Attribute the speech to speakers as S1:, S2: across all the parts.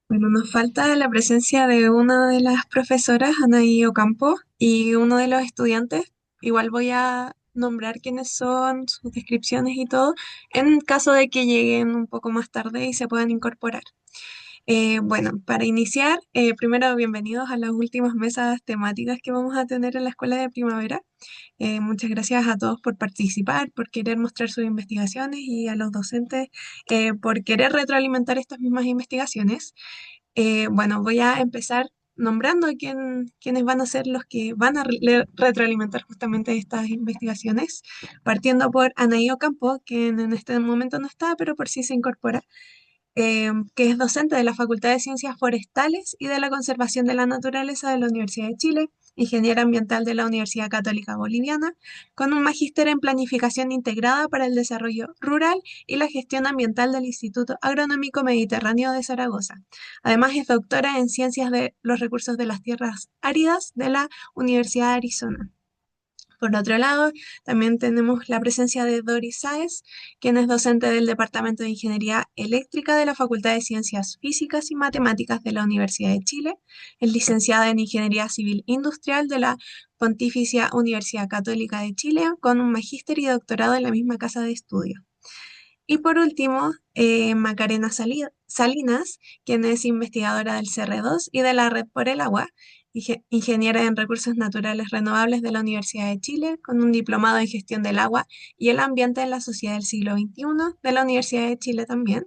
S1: Bueno, nos falta la presencia de una de las profesoras, Anaí Ocampo, y uno de los estudiantes. Igual voy a nombrar quiénes son, sus descripciones y todo, en caso de que lleguen un poco más tarde y se puedan incorporar. Bueno, para iniciar, primero bienvenidos a las últimas mesas temáticas que vamos a tener en la escuela de primavera. Muchas gracias a todos por participar, por querer mostrar sus investigaciones y a los docentes por querer retroalimentar estas mismas investigaciones. Bueno, voy a empezar nombrando quiénes van a ser los que van a retroalimentar justamente estas investigaciones, partiendo por Anaí Ocampo, quien en este momento no está, pero por sí se incorpora, que es docente de la Facultad de Ciencias Forestales y de la Conservación de la Naturaleza de la Universidad de Chile, ingeniera ambiental de la Universidad Católica Boliviana, con un magíster en Planificación Integrada para el Desarrollo Rural y la Gestión Ambiental del Instituto Agronómico Mediterráneo de Zaragoza. Además, es doctora en Ciencias de los Recursos de las Tierras Áridas de la Universidad de Arizona. Por otro lado, también tenemos la presencia de Doris Sáez, quien es docente del Departamento de Ingeniería Eléctrica de la Facultad de Ciencias Físicas y Matemáticas de la Universidad de Chile. Es licenciada en Ingeniería Civil Industrial de la Pontificia Universidad Católica de Chile, con un magíster y doctorado en la misma casa de estudio. Y por último, Macarena Salinas, quien es investigadora del CR2 y de la Red por el Agua, ingeniera en recursos naturales renovables de la Universidad de Chile, con un diplomado en gestión del agua y el ambiente en la sociedad del siglo XXI de la Universidad de Chile también,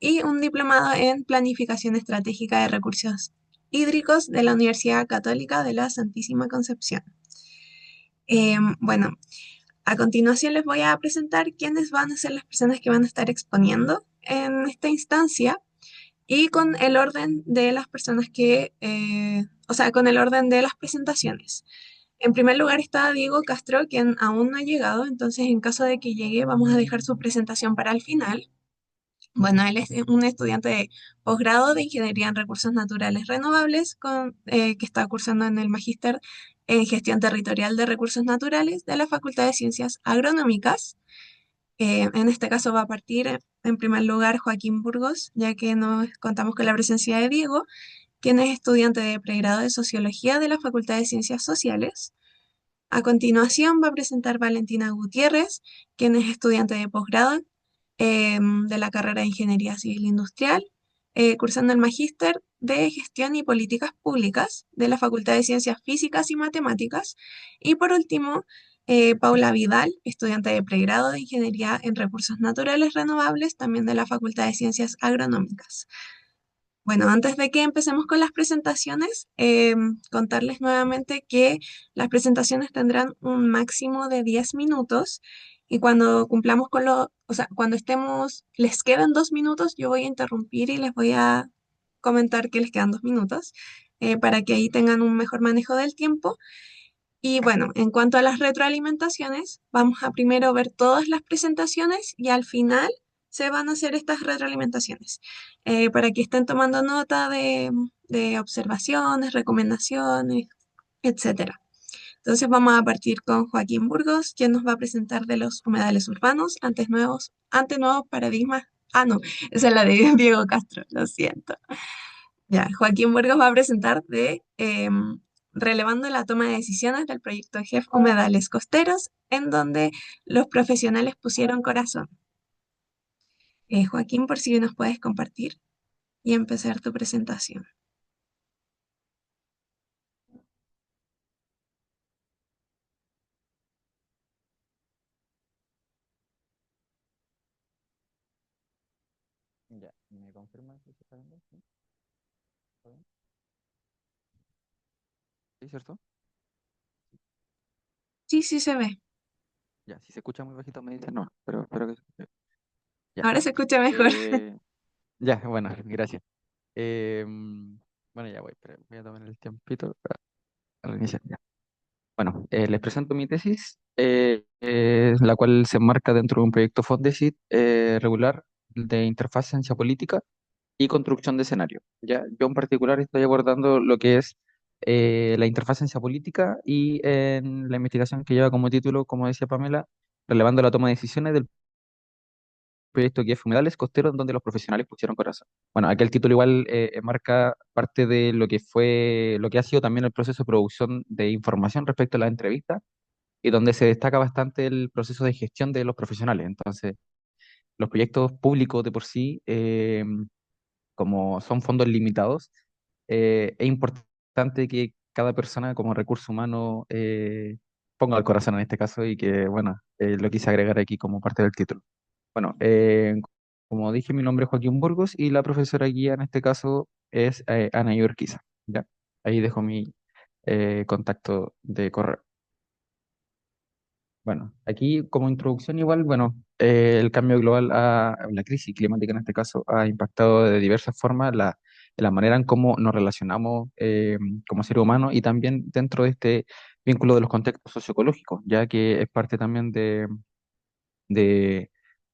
S1: y un diplomado en planificación estratégica de recursos hídricos de la Universidad Católica de la Santísima Concepción. Bueno, a continuación les voy a presentar quiénes van a ser las personas que van a estar exponiendo en esta instancia y con el orden de las personas o sea, con el orden de las presentaciones. En primer lugar está Diego Castro, quien aún no ha llegado, entonces en caso de que llegue vamos a dejar su presentación para el final. Bueno, él es un estudiante de posgrado de Ingeniería en Recursos Naturales Renovables que está cursando en el Magíster en Gestión Territorial de Recursos Naturales de la Facultad de Ciencias Agronómicas. En este caso va a partir en primer lugar Joaquín Burgos, ya que nos contamos con la presencia de Diego, quien es estudiante de pregrado de Sociología de la Facultad de Ciencias Sociales. A continuación va a presentar Valentina Gutiérrez, quien es estudiante de posgrado de la carrera de Ingeniería Civil Industrial, cursando el Magíster de Gestión y Políticas Públicas de la Facultad de Ciencias Físicas y Matemáticas. Y por último, Paula Vidal, estudiante de pregrado de Ingeniería en Recursos Naturales Renovables, también de la Facultad de Ciencias Agronómicas. Bueno, antes de que empecemos con las presentaciones, contarles nuevamente que las presentaciones tendrán un máximo de 10 minutos y cuando cumplamos o sea, cuando les quedan 2 minutos, yo voy a interrumpir y les voy a comentar que les quedan 2 minutos para que ahí tengan un mejor manejo del tiempo. Y bueno, en cuanto a las retroalimentaciones, vamos a primero ver todas las presentaciones y al final se van a hacer estas retroalimentaciones para que estén tomando nota de observaciones, recomendaciones, etcétera. Entonces vamos a partir con Joaquín Burgos, quien nos va a presentar de los humedales urbanos, ante nuevos paradigmas. Ah, no, esa es la de Diego Castro, lo siento. Ya, Joaquín Burgos va a presentar relevando la toma de decisiones del proyecto GEF Humedales Costeros, en donde los profesionales pusieron corazón. Joaquín, por si nos puedes compartir y empezar tu presentación.
S2: Ya, ¿me confirmas si se está viendo? ¿Sí? ¿Está bien? ¿Sí, cierto?
S1: Sí, sí se ve.
S2: Ya, si se escucha muy bajito me dicen no, pero espero que se escuche. Ya.
S1: Ahora se escucha mejor.
S2: Eh, ya, bueno, gracias. Bueno, ya voy, pero voy a tomar el tiempito para reiniciar ya. Bueno, les presento mi tesis, la cual se enmarca dentro de un proyecto Fondesit regular de interfaz ciencia política y construcción de escenario. ¿Ya? Yo en particular estoy abordando lo que es la interfaz ciencia política y en la investigación que lleva como título, como decía Pamela, relevando la toma de decisiones del proyecto que es Humedales Costeros, donde los profesionales pusieron corazón. Bueno, aquel título igual marca parte de lo que fue, lo que ha sido también el proceso de producción de información respecto a la entrevista y donde se destaca bastante el proceso de gestión de los profesionales. Entonces, los proyectos públicos de por sí, como son fondos limitados, es importante que cada persona como recurso humano ponga el corazón en este caso y que, bueno, lo quise agregar aquí como parte del título. Bueno, como dije, mi nombre es Joaquín Burgos y la profesora guía en este caso es Ana Iorquiza. ¿Ya? Ahí dejo mi contacto de correo. Bueno, aquí como introducción igual, bueno, el cambio global, la crisis climática en este caso, ha impactado de diversas formas la manera en cómo nos relacionamos como seres humanos y también dentro de este vínculo de los contextos socioecológicos, ya que es parte también de, de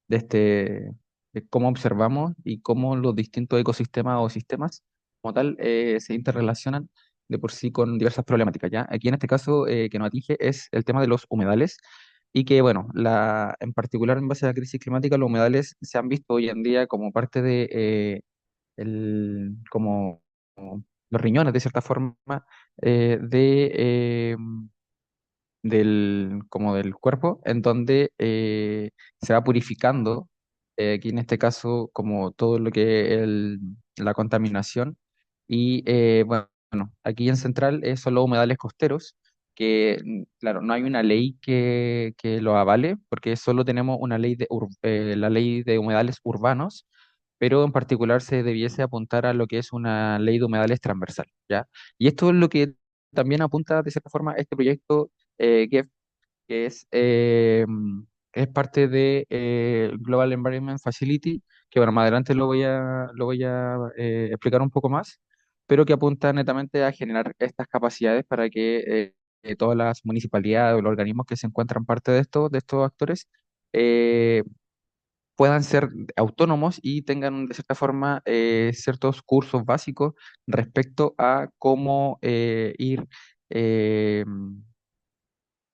S2: este, de cómo observamos y cómo los distintos ecosistemas o sistemas como tal se interrelacionan de por sí con diversas problemáticas, ¿ya? Aquí en este caso que nos atinge es el tema de los humedales y que, bueno, en particular en base a la crisis climática, los humedales se han visto hoy en día como parte de, como los riñones, de cierta forma, de como del cuerpo, en donde se va purificando, aquí en este caso, como todo lo que es la contaminación. Y bueno, aquí en Central son los humedales costeros, que claro, no hay una ley que lo avale, porque solo tenemos una ley la ley de humedales urbanos, pero en particular se debiese apuntar a lo que es una ley de humedales transversal, ¿ya? Y esto es lo que también apunta de cierta forma este proyecto GEF, que es parte de Global Environment Facility, que bueno, más adelante lo voy a explicar un poco más, pero que apunta netamente a generar estas capacidades para que todas las municipalidades o los organismos que se encuentran parte de estos actores eh, puedan ser autónomos y tengan de cierta forma ciertos cursos básicos respecto a cómo eh, ir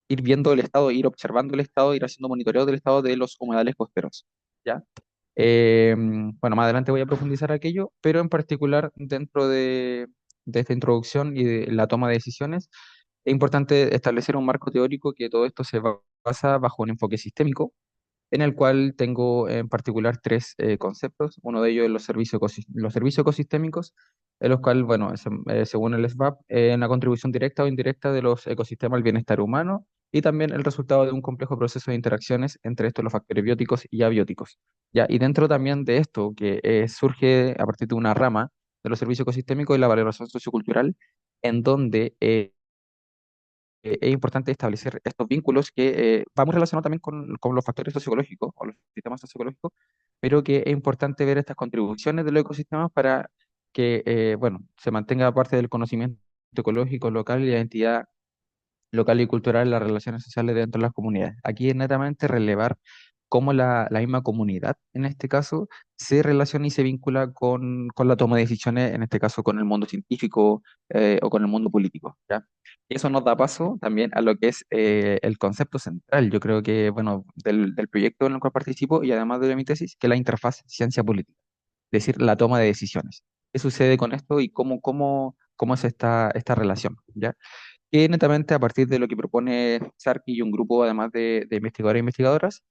S2: viendo el estado, ir observando el estado, ir haciendo monitoreo del estado de los humedales costeros, ¿ya? Bueno, más adelante voy a profundizar aquello, pero en particular dentro de esta introducción y de la toma de decisiones, es importante establecer un marco teórico que todo esto basa bajo un enfoque sistémico, en el cual tengo en particular tres conceptos. Uno de ellos es los servicios ecosistémicos, en los cuales, bueno, según el SBAP, una contribución directa o indirecta de los ecosistemas al bienestar humano y también el resultado de un complejo proceso de interacciones entre estos los factores bióticos y abióticos. ¿Ya? Y dentro también de esto, que surge a partir de una rama de los servicios ecosistémicos y la valoración sociocultural, en donde es importante establecer estos vínculos que vamos relacionados también con los factores sociológicos o los sistemas sociológicos, pero que es importante ver estas contribuciones de los ecosistemas para que, bueno, se mantenga parte del conocimiento ecológico local y la identidad local y cultural en las relaciones sociales dentro de las comunidades. Aquí es netamente relevar cómo la misma comunidad, en este caso, se relaciona y se vincula con la toma de decisiones, en este caso con el mundo científico o con el mundo político, ¿ya? Y eso nos da paso también a lo que es el concepto central, yo creo que, bueno, del proyecto en el cual participo y además de mi tesis, que es la interfaz ciencia-política, es decir, la toma de decisiones. ¿Qué sucede con esto y cómo es esta relación? ¿Ya? Que netamente a partir de lo que propone Sarki y un grupo además de investigadores e investigadoras,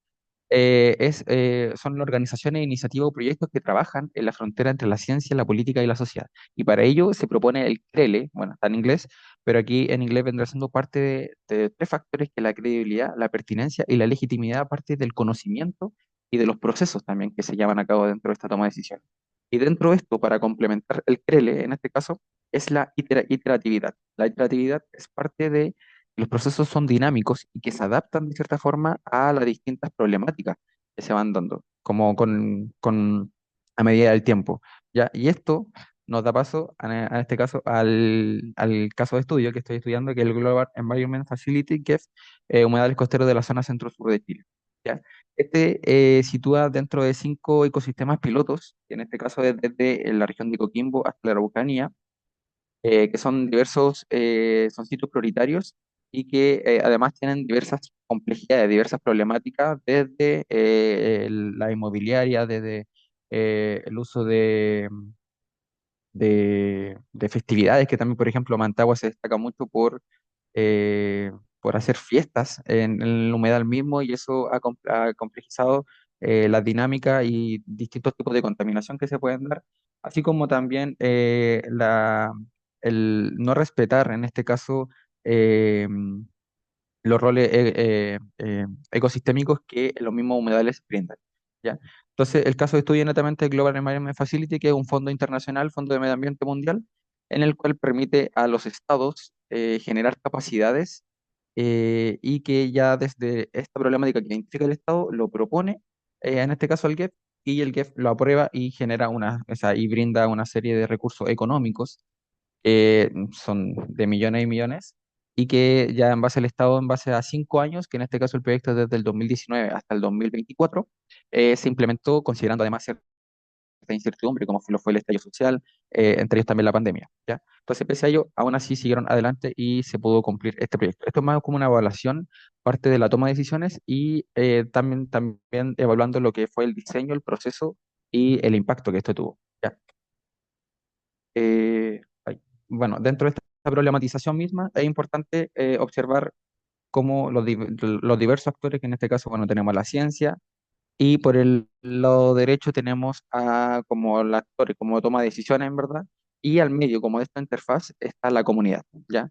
S2: son organizaciones, iniciativas o proyectos que trabajan en la frontera entre la ciencia, la política y la sociedad. Y para ello se propone el CRELE, bueno, está en inglés, pero aquí en inglés vendrá siendo parte de tres factores que la credibilidad, la pertinencia y la legitimidad, parte del conocimiento y de los procesos también que se llevan a cabo dentro de esta toma de decisiones. Y dentro de esto, para complementar el CRELE, en este caso, es la iteratividad. La iteratividad es parte de los procesos son dinámicos y que se adaptan de cierta forma a las distintas problemáticas que se van dando, como a medida del tiempo. ¿Ya? Y esto nos da paso, a este caso, al caso de estudio que estoy estudiando, que es el Global Environment Facility, que es humedales costeros de la zona centro-sur de Chile. ¿Ya? Este sitúa dentro de 5 ecosistemas pilotos, que en este caso es desde la región de Coquimbo hasta la Araucanía, que son diversos, son sitios prioritarios y que además tienen diversas complejidades, diversas problemáticas, desde la inmobiliaria, desde el uso de festividades, que también, por ejemplo, Mantagua se destaca mucho eh, por hacer fiestas en el humedal mismo, y eso ha complejizado la dinámica y distintos tipos de contaminación que se pueden dar, así como también el no respetar, en este caso, eh, los roles ecosistémicos que los mismos humedales brindan. ¿Ya? Entonces, el caso de estudio netamente de Global Environment Facility, que es un fondo internacional, fondo de medio ambiente mundial, en el cual permite a los estados generar capacidades, y que ya desde esta problemática que identifica el estado lo propone, en este caso al GEF, y el GEF lo aprueba y genera o sea, y brinda una serie de recursos económicos, son de millones y millones, y que ya en base al Estado, en base a 5 años, que en este caso el proyecto es desde el 2019 hasta el 2024, se implementó considerando además cierta incertidumbre, como lo fue el estallido social, entre ellos también la pandemia, ¿ya? Entonces, pese a ello, aún así siguieron adelante y se pudo cumplir este proyecto. Esto es más como una evaluación, parte de la toma de decisiones, y también evaluando lo que fue el diseño, el proceso y el impacto que esto tuvo, ¿ya? Ay, bueno, dentro de esta problematización misma es importante observar cómo los diversos actores, que en este caso, bueno, tenemos a la ciencia, y por el lado derecho tenemos a como los actores, como toma de decisiones, en verdad, y al medio, como esta interfaz, está la comunidad, ¿ya?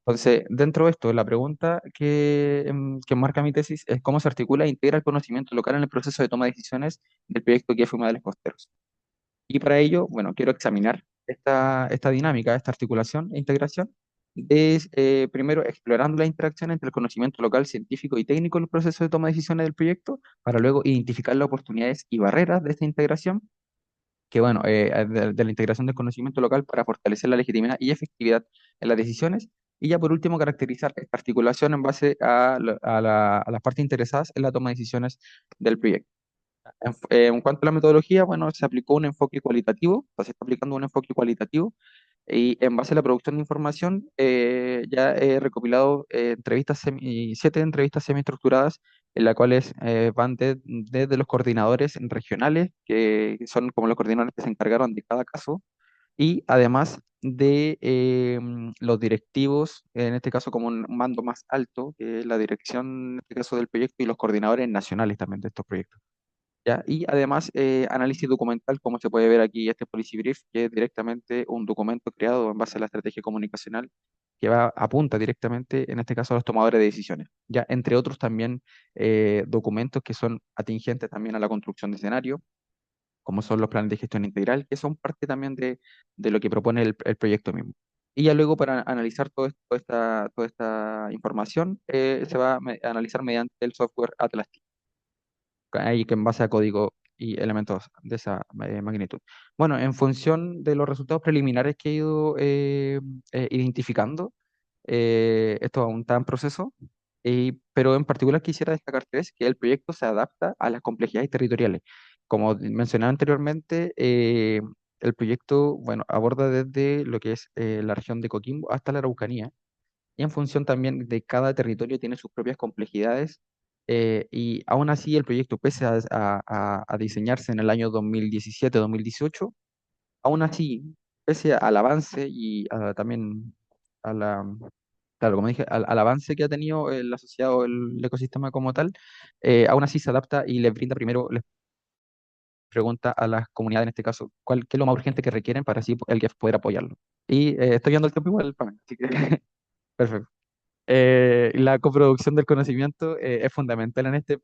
S2: Entonces, dentro de esto, la pregunta que marca mi tesis es cómo se articula e integra el conocimiento local en el proceso de toma de decisiones del proyecto que fue Humedales Costeros. Y para ello, bueno, quiero examinar esta dinámica, esta articulación e integración, primero explorando la interacción entre el conocimiento local, científico y técnico en el proceso de toma de decisiones del proyecto, para luego identificar las oportunidades y barreras de esta integración, que bueno, de la integración del conocimiento local para fortalecer la legitimidad y efectividad en las decisiones. Y ya por último, caracterizar esta articulación en base a las partes interesadas en la toma de decisiones del proyecto. En cuanto a la metodología, bueno, se aplicó un enfoque cualitativo, o se está aplicando un enfoque cualitativo, y en base a la producción de información, ya he recopilado 7 entrevistas semiestructuradas, en las cuales van desde los coordinadores regionales, que son como los coordinadores que se encargaron de cada caso, y además de los directivos, en este caso como un mando más alto, que es la dirección, en este caso del proyecto, y los coordinadores nacionales también de estos proyectos. ¿Ya? Y además, análisis documental, como se puede ver aquí, este Policy Brief, que es directamente un documento creado en base a la estrategia comunicacional, que apunta directamente, en este caso, a los tomadores de decisiones. Ya, entre otros también documentos que son atingentes también a la construcción de escenario, como son los planes de gestión integral, que son parte también de lo que propone el proyecto mismo. Y ya luego, para analizar toda esta información, se va a analizar mediante el software Atlas, ahí que en base a código y elementos de esa magnitud. Bueno, en función de los resultados preliminares que he ido identificando, esto aún está en proceso, pero en particular quisiera destacar tres: que el proyecto se adapta a las complejidades territoriales. Como mencionaba anteriormente, el proyecto, bueno, aborda desde lo que es la región de Coquimbo hasta la Araucanía, y en función también de cada territorio tiene sus propias complejidades, y aún así el proyecto, pese a diseñarse en el año 2017-2018, aún así, pese al avance y también a la, claro, como dije, al avance que ha tenido la sociedad o el ecosistema como tal, aún así se adapta y les brinda primero, les pregunta a las comunidades, en este caso, qué es lo más urgente que requieren para así el que poder apoyarlo. Y estoy viendo el tiempo igual, Pamela, así que perfecto. La coproducción del conocimiento es fundamental en este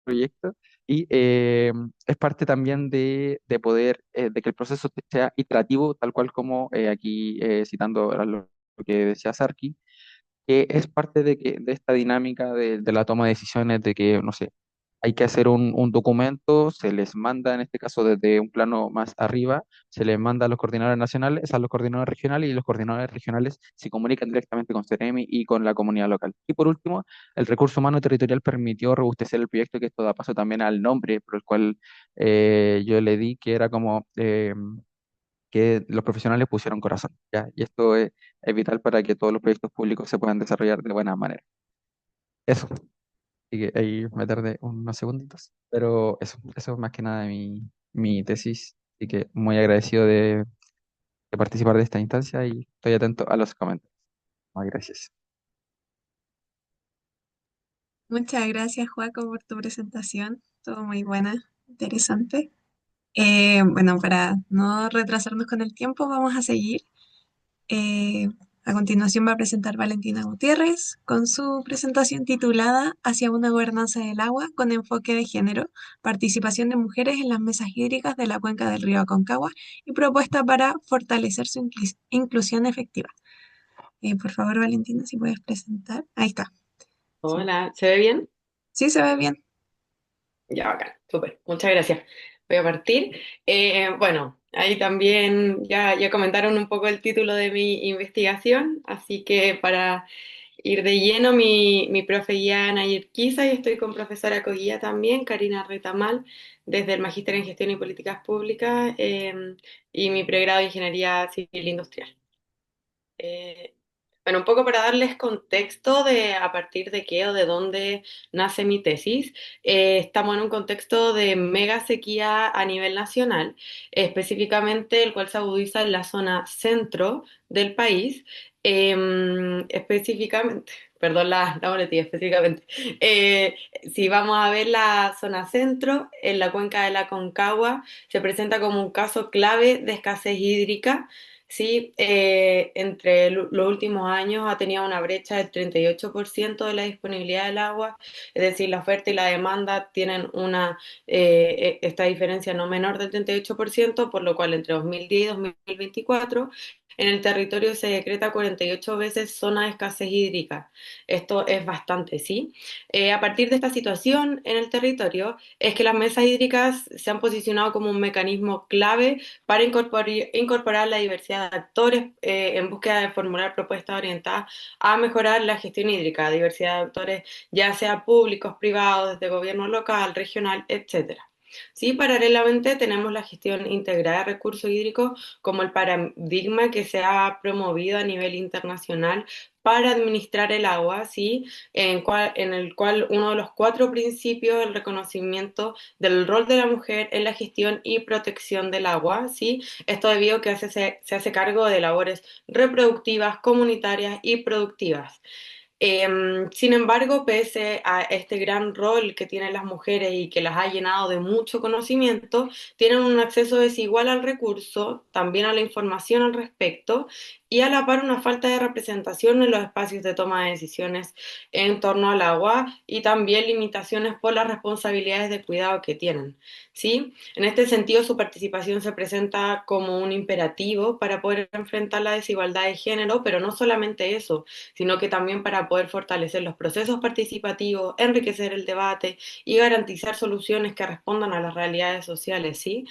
S2: proyecto, y es parte también de poder, de que el proceso sea iterativo, tal cual como aquí citando a lo que decía Sarki, que es parte de esta dinámica de la toma de decisiones, de que, no sé, hay que hacer un documento, se les manda, en este caso desde un plano más arriba, se les manda a los coordinadores nacionales, a los coordinadores regionales, y los coordinadores regionales se comunican directamente con CEREMI y con la comunidad local. Y por último, el recurso humano territorial permitió robustecer el proyecto, que esto da paso también al nombre por el cual yo le di, que era como que los profesionales pusieron corazón, ¿ya? Y esto es vital para que todos los proyectos públicos se puedan desarrollar de buena manera. Eso, así que ahí me tardé unos segunditos, pero eso es más que nada mi tesis, así que muy agradecido de participar de esta instancia y estoy atento a los comentarios. Muchas gracias.
S1: Muchas gracias, Joaco, por tu presentación. Todo muy buena, interesante. Bueno, para no retrasarnos con el tiempo, vamos a seguir. Eh, a continuación va a presentar Valentina Gutiérrez con su presentación titulada Hacia una gobernanza del agua con enfoque de género, participación de mujeres en las mesas hídricas de la cuenca del río Aconcagua y propuesta para fortalecer su inclusión efectiva. Por favor, Valentina, si puedes presentar. Ahí está. Sí,
S3: Hola, ¿se ve bien?
S1: sí se ve bien.
S3: Ya, bacán, súper, muchas gracias. Voy a partir. Bueno, ahí también ya comentaron un poco el título de mi investigación, así que para ir de lleno, mi profe guía Ana Yerquiza y estoy con profesora coguía también, Karina Retamal, desde el Magíster en Gestión y Políticas Públicas y mi pregrado de Ingeniería Civil Industrial. Eh, bueno, un poco para darles contexto de a partir de qué o de dónde nace mi tesis. Estamos en un contexto de mega sequía a nivel nacional, específicamente el cual se agudiza en la zona centro del país. Específicamente, perdón la muletilla, específicamente. Eh, si vamos a ver la zona centro, en la cuenca de la Concagua, se presenta como un caso clave de escasez hídrica. Sí, entre los últimos años ha tenido una brecha del 38% de la disponibilidad del agua, es decir, la oferta y la demanda tienen esta diferencia no menor del 38%, por lo cual entre 2010 y 2024 en el territorio se decreta 48 veces zona de escasez hídrica. Esto es bastante, ¿sí? A partir de esta situación en el territorio es que las mesas hídricas se han posicionado como un mecanismo clave para incorporar la diversidad de actores en búsqueda de formular propuestas orientadas a mejorar la gestión hídrica, diversidad de actores ya sea públicos, privados, desde gobierno local, regional, etcétera. Sí, paralelamente tenemos la gestión integrada de recursos hídricos como el paradigma que se ha promovido a nivel internacional para administrar el agua, ¿sí? En el cual uno de los cuatro principios es el reconocimiento del rol de la mujer en la gestión y protección del agua, ¿sí? Esto debido a que se hace cargo de labores reproductivas, comunitarias y productivas. Sin embargo, pese a este gran rol que tienen las mujeres y que las ha llenado de mucho conocimiento, tienen un acceso desigual al recurso, también a la información al respecto, y a la par una falta de representación en los espacios de toma de decisiones en torno al agua y también limitaciones por las responsabilidades de cuidado que tienen. ¿Sí? En este sentido, su participación se presenta como un imperativo para poder enfrentar la desigualdad de género, pero no solamente eso, sino que también para poder fortalecer los procesos participativos, enriquecer el debate y garantizar soluciones que respondan a las realidades sociales, ¿sí?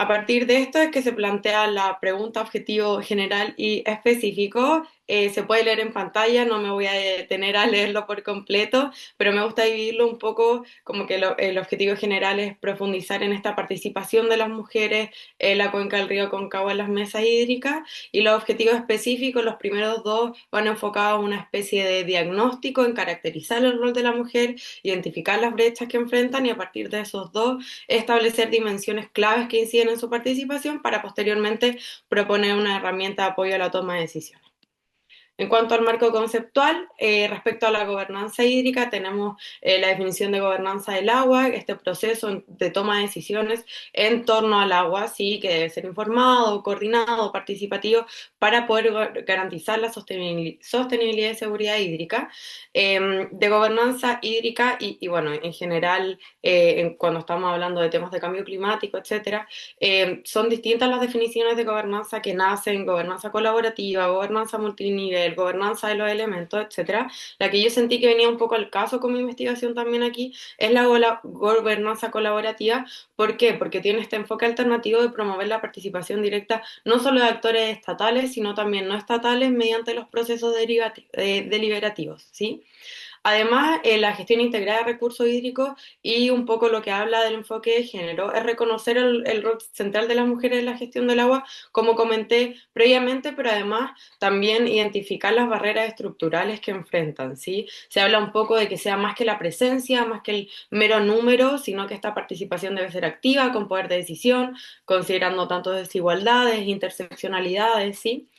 S3: A partir de esto es que se plantea la pregunta objetivo general y específico. Se puede leer en pantalla, no me voy a detener a leerlo por completo, pero me gusta dividirlo un poco como que el objetivo general es profundizar en esta participación de las mujeres en la cuenca del río Concagua en las mesas hídricas y los objetivos específicos, los primeros dos van enfocados a una especie de diagnóstico en caracterizar el rol de la mujer, identificar las brechas que enfrentan y a partir de esos dos establecer dimensiones claves que inciden en su participación para posteriormente proponer una herramienta de apoyo a la toma de decisiones. En cuanto al marco conceptual, respecto a la gobernanza hídrica, tenemos la definición de gobernanza del agua, este proceso de toma de decisiones en torno al agua, sí, que debe ser informado, coordinado, participativo, para poder garantizar la sostenibilidad y seguridad hídrica. De gobernanza hídrica bueno, en general, cuando estamos hablando de temas de cambio climático, etcétera, son distintas las definiciones de gobernanza que nacen, gobernanza colaborativa, gobernanza multinivel, gobernanza de los elementos, etcétera. La que yo sentí que venía un poco al caso con mi investigación también aquí es la gobernanza colaborativa. ¿Por qué? Porque tiene este enfoque alternativo de promover la participación directa no solo de actores estatales, sino también no estatales mediante los procesos deliberativos, ¿sí? Además, la gestión integrada de recursos hídricos y un poco lo que habla del enfoque de género es reconocer el rol central de las mujeres en la gestión del agua, como comenté previamente, pero además también identificar las barreras estructurales que enfrentan, ¿sí? Se habla un poco de que sea más que la presencia, más que el mero número, sino que esta participación debe ser activa, con poder de decisión, considerando tanto desigualdades, interseccionalidades, ¿sí?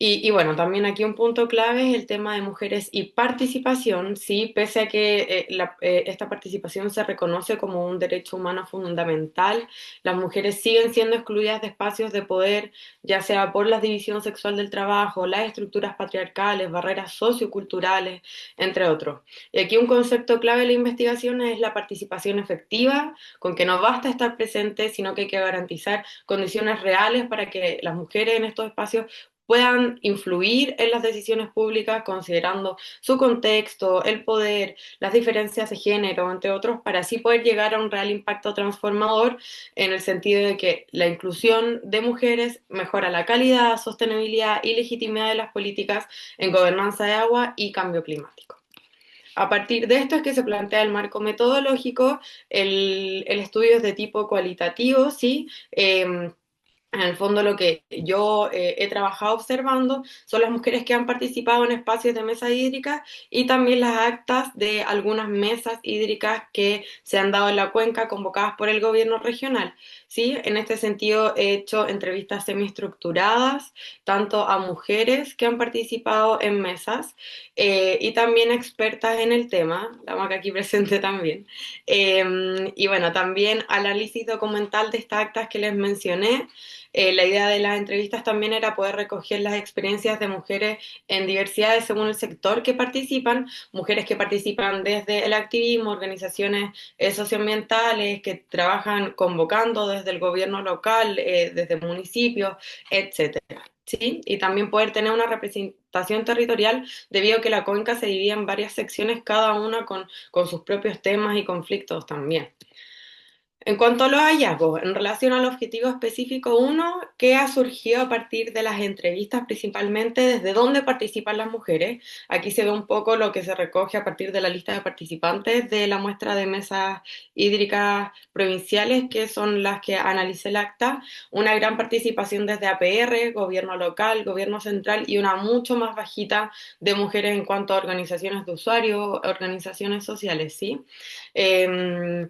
S3: Y bueno, también aquí un punto clave es el tema de mujeres y participación, sí, pese a que esta participación se reconoce como un derecho humano fundamental, las mujeres siguen siendo excluidas de espacios de poder, ya sea por la división sexual del trabajo, las estructuras patriarcales, barreras socioculturales, entre otros. Y aquí un concepto clave de la investigación es la participación efectiva, con que no basta estar presente, sino que hay que garantizar condiciones reales para que las mujeres en estos espacios puedan influir en las decisiones públicas considerando su contexto, el poder, las diferencias de género, entre otros, para así poder llegar a un real impacto transformador en el sentido de que la inclusión de mujeres mejora la calidad, sostenibilidad y legitimidad de las políticas en gobernanza de agua y cambio climático. A partir de esto es que se plantea el marco metodológico, el estudio es de tipo cualitativo, ¿sí? En el fondo lo que yo he trabajado observando son las mujeres que han participado en espacios de mesa hídrica y también las actas de algunas mesas hídricas que se han dado en la cuenca convocadas por el gobierno regional. ¿Sí? En este sentido he hecho entrevistas semiestructuradas tanto a mujeres que han participado en mesas y también expertas en el tema, la Maca aquí presente también. Y bueno, también análisis documental de estas actas que les mencioné. La idea de las entrevistas también era poder recoger las experiencias de mujeres en diversidades según el sector que participan, mujeres que participan desde el activismo, organizaciones socioambientales, que trabajan convocando desde el gobierno local, desde municipios, etcétera. ¿Sí? Y también poder tener una representación territorial debido a que la cuenca se divide en varias secciones, cada una con sus propios temas y conflictos también. En cuanto a los hallazgos, en relación al objetivo específico uno, ¿qué ha surgido a partir de las entrevistas, principalmente desde dónde participan las mujeres? Aquí se ve un poco lo que se recoge a partir de la lista de participantes de la muestra de mesas hídricas provinciales, que son las que analicé el acta, una gran participación desde APR, gobierno local, gobierno central y una mucho más bajita de mujeres en cuanto a organizaciones de usuarios, organizaciones sociales, ¿sí? Eh,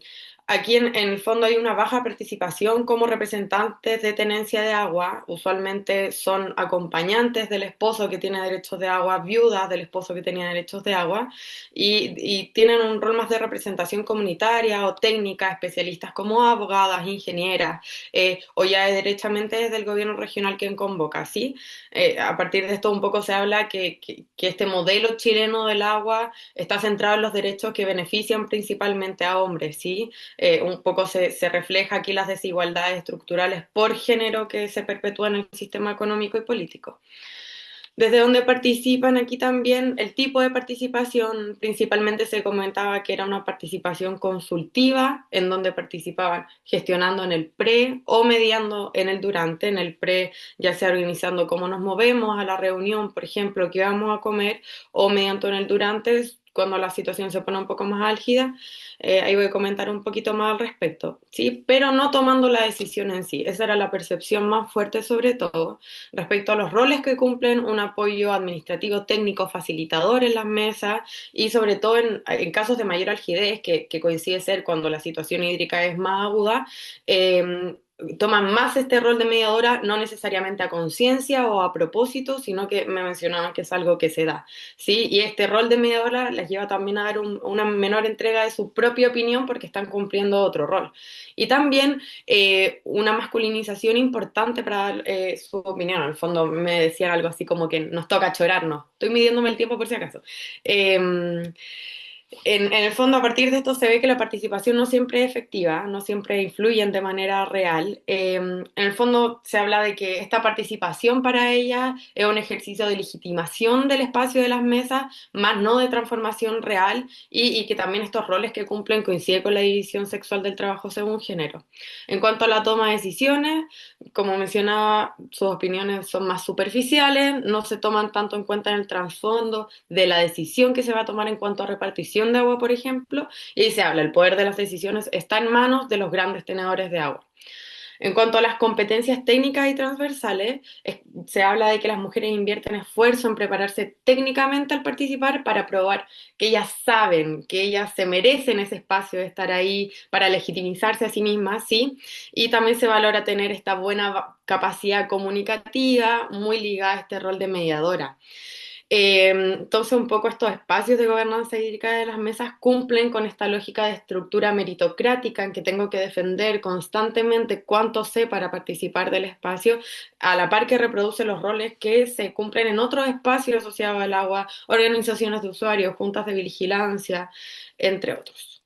S3: Aquí en el fondo hay una baja participación como representantes de tenencia de agua. Usualmente son acompañantes del esposo que tiene derechos de agua, viudas del esposo que tenía derechos de agua, y tienen un rol más de representación comunitaria o técnica, especialistas como abogadas, ingenieras, o ya derechamente desde el gobierno regional quien convoca, ¿sí? A partir de esto un poco se habla que este modelo chileno del agua está centrado en los derechos que benefician principalmente a hombres, ¿sí? Un poco se refleja aquí las desigualdades estructurales por género que se perpetúan en el sistema económico y político. Desde donde participan aquí también, el tipo de participación, principalmente se comentaba que era una participación consultiva, en donde participaban gestionando en el pre o mediando en el durante, en el pre ya sea organizando cómo nos movemos a la reunión, por ejemplo, qué vamos a comer, o mediante en el durante, cuando la situación se pone un poco más álgida, ahí voy a comentar un poquito más al respecto, ¿sí? Pero no tomando la decisión en sí, esa era la percepción más fuerte sobre todo respecto a los roles que cumplen, un apoyo administrativo, técnico, facilitador en las mesas y sobre todo en casos de mayor algidez, que coincide ser cuando la situación hídrica es más aguda, toman más este rol de mediadora, no necesariamente a conciencia o a propósito, sino que me mencionaban que es algo que se da, ¿sí? Y este rol de mediadora les lleva también a dar una menor entrega de su propia opinión porque están cumpliendo otro rol. Y también una masculinización importante para dar su opinión. Al fondo me decían algo así como que nos toca chorarnos. Estoy midiéndome el tiempo por si acaso. En el fondo, a partir de esto se ve que la participación no siempre es efectiva, no siempre influyen de manera real. En el fondo se habla de que esta participación para ella es un ejercicio de legitimación del espacio de las mesas, más no de transformación real, y que también estos roles que cumplen coinciden con la división sexual del trabajo según género. En cuanto a la toma de decisiones, como mencionaba, sus opiniones son más superficiales, no se toman tanto en cuenta en el trasfondo de la decisión que se va a tomar en cuanto a repartición de agua, por ejemplo, y se habla, el poder de las decisiones está en manos de los grandes tenedores de agua. En cuanto a las competencias técnicas y transversales, se habla de que las mujeres invierten esfuerzo en prepararse técnicamente al participar para probar que ellas saben, que ellas se merecen ese espacio de estar ahí para legitimizarse a sí mismas, ¿sí? Y también se valora tener esta buena capacidad comunicativa muy ligada a este rol de mediadora. Entonces, un poco estos espacios de gobernanza hídrica de las mesas cumplen con esta lógica de estructura meritocrática en que tengo que defender constantemente cuánto sé para participar del espacio, a la par que reproduce los roles que se cumplen en otros espacios asociados al agua, organizaciones de usuarios, juntas de vigilancia, entre otros.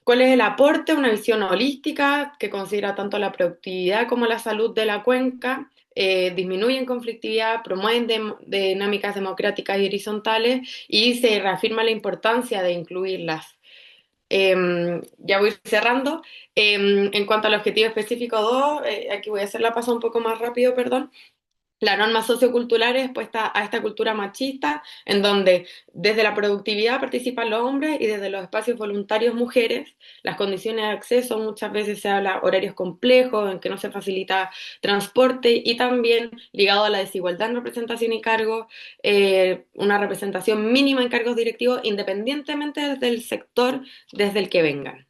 S3: ¿Cuál es el aporte? Una visión holística que considera tanto la productividad como la salud de la cuenca, disminuyen conflictividad, promueven dinámicas democráticas y horizontales y se reafirma la importancia de incluirlas. Ya voy cerrando. En cuanto al objetivo específico 2, aquí voy a hacer la paso un poco más rápido, perdón. La norma sociocultural es expuesta a esta cultura machista, en donde desde la productividad participan los hombres y desde los espacios voluntarios mujeres. Las condiciones de acceso muchas veces se habla horarios complejos, en que no se facilita transporte y también ligado a la desigualdad en representación y cargos, una representación mínima en cargos directivos independientemente del sector desde el que vengan.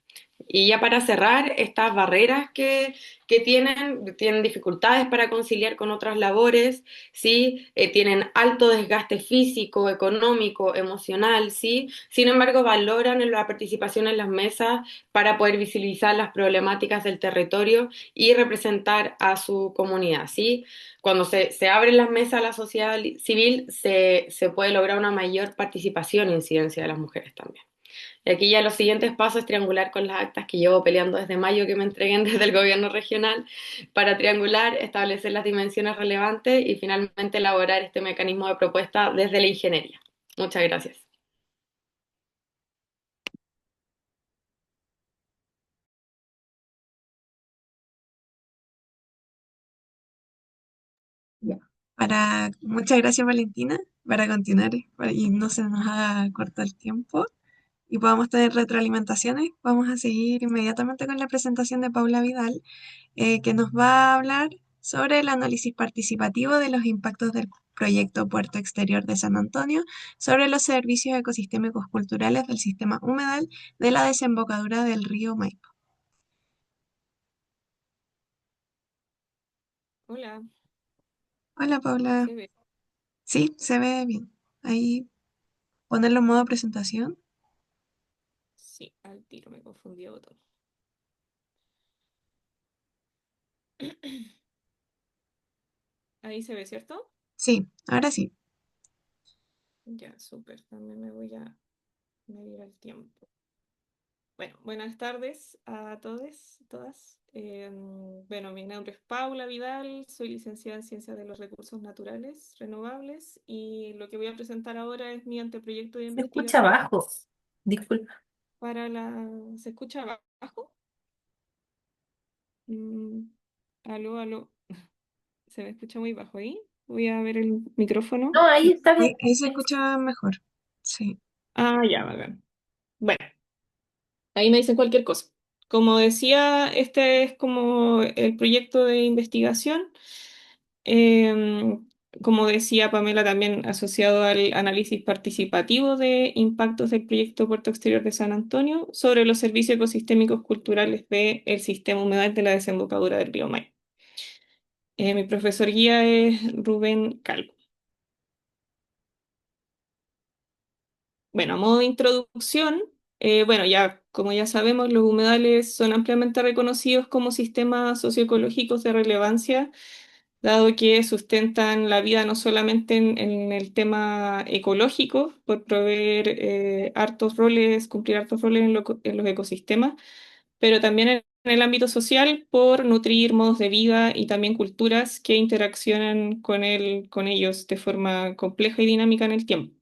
S3: Y ya para cerrar, estas barreras que tienen dificultades para conciliar con otras labores, ¿sí? Tienen alto desgaste físico, económico, emocional, ¿sí? Sin embargo, valoran la participación en las mesas para poder visibilizar las problemáticas del territorio y representar a su comunidad, ¿sí? Cuando se abren las mesas a la sociedad civil, se puede lograr una mayor participación e incidencia de las mujeres también. Y aquí ya los siguientes pasos es triangular con las actas que llevo peleando desde mayo que me entreguen desde el gobierno regional para triangular, establecer las dimensiones relevantes y finalmente elaborar este mecanismo de propuesta desde la ingeniería. Muchas gracias.
S1: Ya. Muchas gracias, Valentina, para continuar y no se nos haga corto el tiempo y podamos tener retroalimentaciones. Vamos a seguir inmediatamente con la presentación de Paula Vidal, que nos va a hablar sobre el análisis participativo de los impactos del proyecto Puerto Exterior de San Antonio sobre los servicios ecosistémicos culturales del sistema humedal de la desembocadura del río Maipo.
S4: Hola,
S1: Hola, Paula.
S4: se ve.
S1: Sí, se ve bien. Ahí ponerlo en modo presentación.
S4: Sí, al tiro me confundí de botón. Ahí se ve, ¿cierto?
S1: Sí, ahora sí.
S4: Ya, súper. También me voy a medir el tiempo. Bueno, buenas tardes a todos, todas. Bueno, mi nombre es Paula Vidal, soy licenciada en Ciencias de los Recursos Naturales Renovables y lo que voy a presentar ahora es mi anteproyecto de
S5: Se escucha
S4: investigación
S5: bajo. Disculpa.
S4: para la... ¿Se escucha abajo? Mm, aló, aló. Se me escucha muy bajo ahí. Voy a ver el micrófono.
S5: No, ahí está bien.
S1: Ahí se escucha mejor. Sí.
S4: Ah, ya, bacán. Bueno, ahí me dicen cualquier cosa. Como decía, este es como el proyecto de investigación. Em, como decía Pamela, también asociado al análisis participativo de impactos del proyecto Puerto Exterior de San Antonio sobre los servicios ecosistémicos culturales del sistema humedal de la desembocadura del río Maipo. Mi profesor guía es Rubén Calvo. Bueno, a modo de introducción, bueno, ya como ya sabemos, los humedales son ampliamente reconocidos como sistemas socioecológicos de relevancia dado que sustentan la vida no solamente en el tema ecológico, por proveer hartos roles, cumplir hartos roles en los ecosistemas, pero también en el ámbito social por nutrir modos de vida y también culturas que interaccionan con ellos de forma compleja y dinámica en el tiempo.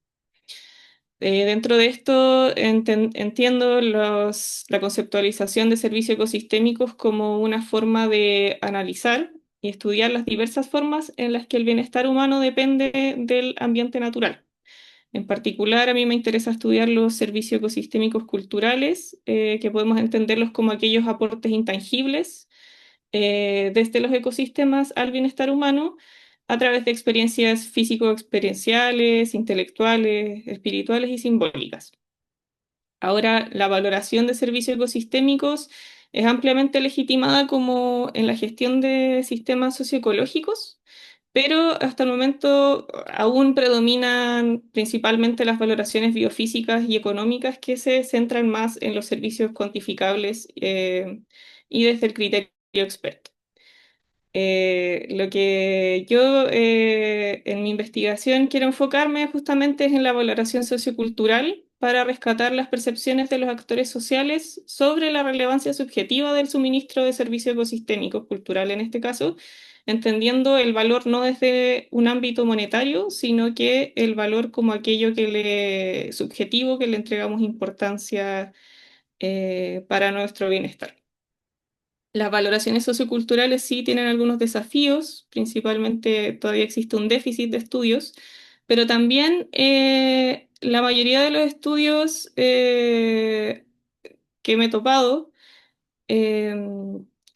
S4: Dentro de esto entiendo la conceptualización de servicios ecosistémicos como una forma de analizar y estudiar las diversas formas en las que el bienestar humano depende del ambiente natural. En particular, a mí me interesa estudiar los servicios ecosistémicos culturales, que podemos entenderlos como aquellos aportes intangibles desde los ecosistemas al bienestar humano a través de experiencias físico-experienciales, intelectuales, espirituales y simbólicas. Ahora, la valoración de servicios ecosistémicos es ampliamente legitimada como en la gestión de sistemas socioecológicos, pero hasta el momento aún predominan principalmente las valoraciones biofísicas y económicas que se centran más en los servicios cuantificables y desde el criterio experto. Lo que yo en mi investigación quiero enfocarme justamente es en la valoración sociocultural para rescatar las percepciones de los actores sociales sobre la relevancia subjetiva del suministro de servicios ecosistémicos, cultural en este caso, entendiendo el valor no desde un ámbito monetario, sino que el valor como aquello subjetivo que le entregamos importancia para nuestro bienestar. Las valoraciones socioculturales sí tienen algunos desafíos, principalmente todavía existe un déficit de estudios, pero también la mayoría de los estudios que me he topado eh,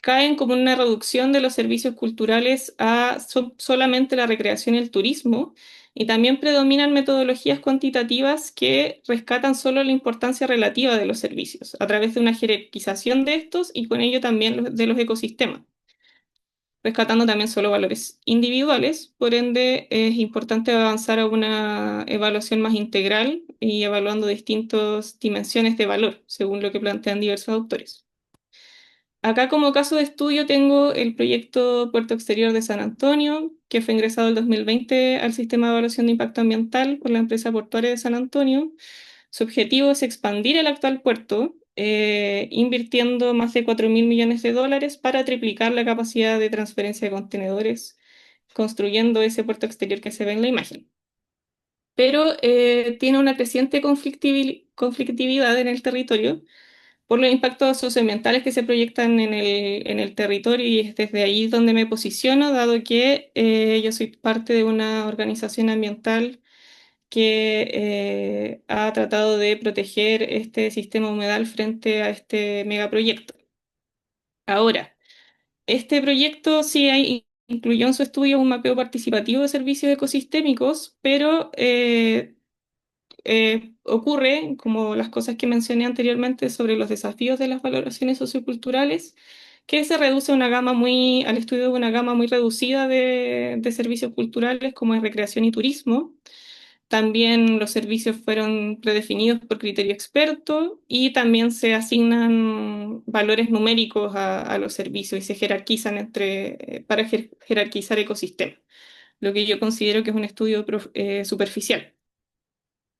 S4: caen como una reducción de los servicios culturales a solamente la recreación y el turismo, y también predominan metodologías cuantitativas que rescatan solo la importancia relativa de los servicios, a través de una jerarquización de estos y con ello también de los ecosistemas, rescatando también solo valores individuales. Por ende, es importante avanzar a una evaluación más integral y evaluando distintas dimensiones de valor, según lo que plantean diversos autores. Acá como caso de estudio tengo el proyecto Puerto Exterior de San Antonio, que fue ingresado el 2020 al sistema de evaluación de impacto ambiental por la empresa portuaria de San Antonio. Su objetivo es expandir el actual puerto, invirtiendo más de 4.000 millones de dólares para triplicar la capacidad de transferencia de contenedores, construyendo ese puerto exterior que se ve en la imagen. Pero tiene una creciente conflictividad en el territorio por los impactos socioambientales que se proyectan en el territorio, y es desde ahí donde me posiciono, dado que yo soy parte de una organización ambiental que ha tratado de proteger este sistema humedal frente a este megaproyecto. Ahora, este proyecto sí incluyó en su estudio un mapeo participativo de servicios ecosistémicos, pero ocurre, como las cosas que mencioné anteriormente sobre los desafíos de las valoraciones socioculturales, que se reduce al estudio de una gama muy reducida de servicios culturales como es recreación y turismo. También los servicios fueron predefinidos por criterio experto y también se asignan valores numéricos a los servicios y se jerarquizan para jerarquizar ecosistemas, lo que yo considero que es un estudio superficial.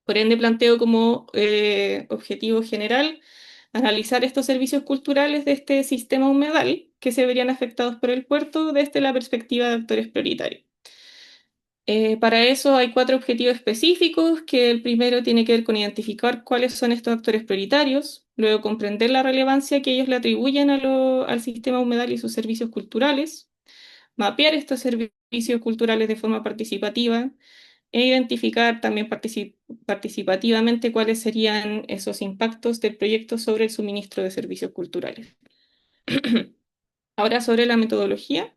S4: Por ende, planteo como objetivo general analizar estos servicios culturales de este sistema humedal que se verían afectados por el puerto desde la perspectiva de actores prioritarios. Para eso hay 4 objetivos específicos, que el primero tiene que ver con identificar cuáles son estos actores prioritarios, luego comprender la relevancia que ellos le atribuyen al sistema humedal y sus servicios culturales, mapear estos servicios culturales de forma participativa, e identificar también participativamente cuáles serían esos impactos del proyecto sobre el suministro de servicios culturales. Ahora sobre la metodología.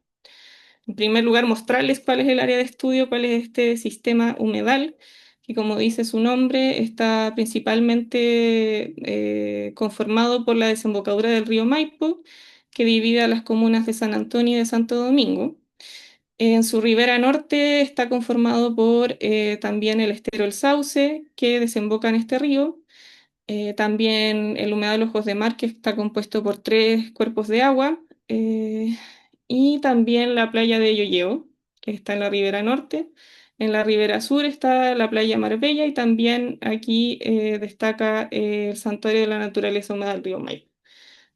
S4: En primer lugar, mostrarles cuál es el área de estudio, cuál es este sistema humedal, que como dice su nombre, está principalmente conformado por la desembocadura del río Maipo, que divide a las comunas de San Antonio y de Santo Domingo. En su ribera norte está conformado por también el estero El Sauce, que desemboca en este río. También el humedal Ojos de Mar, que está compuesto por 3 cuerpos de agua. Y también la playa de Yoyeo, que está en la ribera norte. En la ribera sur está la playa Marbella y también aquí destaca el Santuario de la Naturaleza Humana del río Maipo.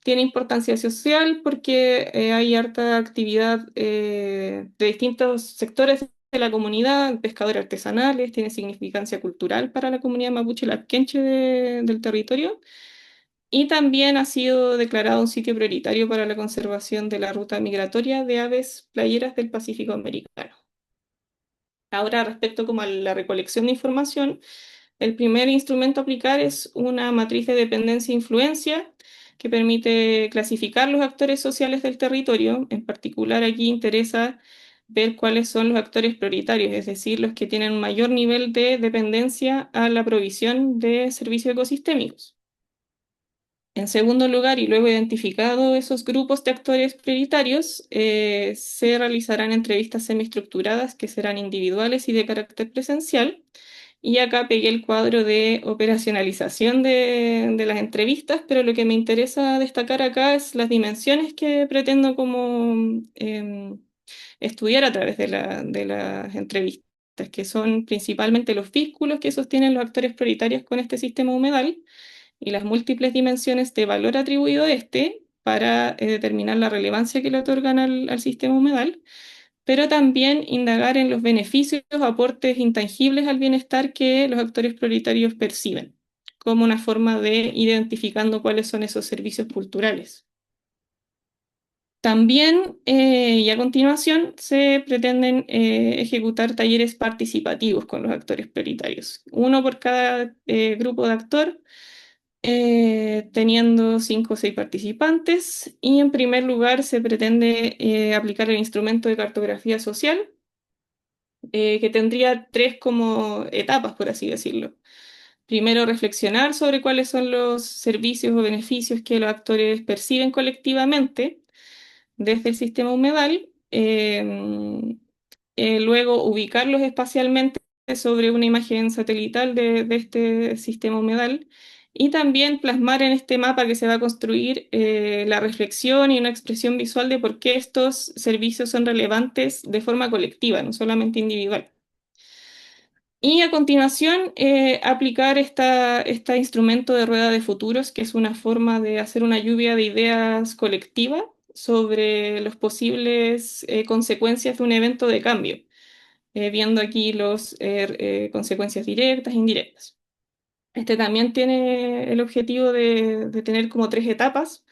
S4: Tiene importancia social porque hay harta actividad de distintos sectores de la comunidad, pescadores artesanales, tiene significancia cultural para la comunidad mapuche lapquenche del territorio y también ha sido declarado un sitio prioritario para la conservación de la ruta migratoria de aves playeras del Pacífico americano. Ahora, respecto como a la recolección de información, el primer instrumento a aplicar es una matriz de dependencia e influencia que permite clasificar los actores sociales del territorio. En particular, aquí interesa ver cuáles son los actores prioritarios, es decir, los que tienen un mayor nivel de dependencia a la provisión de servicios ecosistémicos. En segundo lugar, y luego identificado esos grupos de actores prioritarios, se realizarán entrevistas semiestructuradas que serán individuales y de carácter presencial. Y acá pegué el cuadro de operacionalización de las entrevistas, pero lo que me interesa destacar acá es las dimensiones que pretendo como estudiar a través de las entrevistas, que son principalmente los vínculos que sostienen los actores prioritarios con este sistema humedal y las múltiples dimensiones de valor atribuido a este para determinar la relevancia que le otorgan al sistema humedal, pero también indagar en los beneficios, aportes intangibles al bienestar que los actores prioritarios perciben, como una forma de identificando cuáles son esos servicios culturales. También, y a continuación, se pretenden ejecutar talleres participativos con los actores prioritarios, uno por cada grupo de actor, teniendo 5 o 6 participantes. Y en primer lugar se pretende aplicar el instrumento de cartografía social, que tendría 3 como etapas, por así decirlo. Primero, reflexionar sobre cuáles son los servicios o beneficios que los actores perciben colectivamente desde el sistema humedal. Luego, ubicarlos espacialmente sobre una imagen satelital de este sistema humedal y también plasmar en este mapa que se va a construir la reflexión y una expresión visual de por qué estos servicios son relevantes de forma colectiva, no solamente individual. Y a continuación, aplicar este instrumento de rueda de futuros, que es una forma de hacer una lluvia de ideas colectiva sobre las posibles consecuencias de un evento de cambio, viendo aquí las consecuencias directas e indirectas. Este también tiene el objetivo de tener como 3 etapas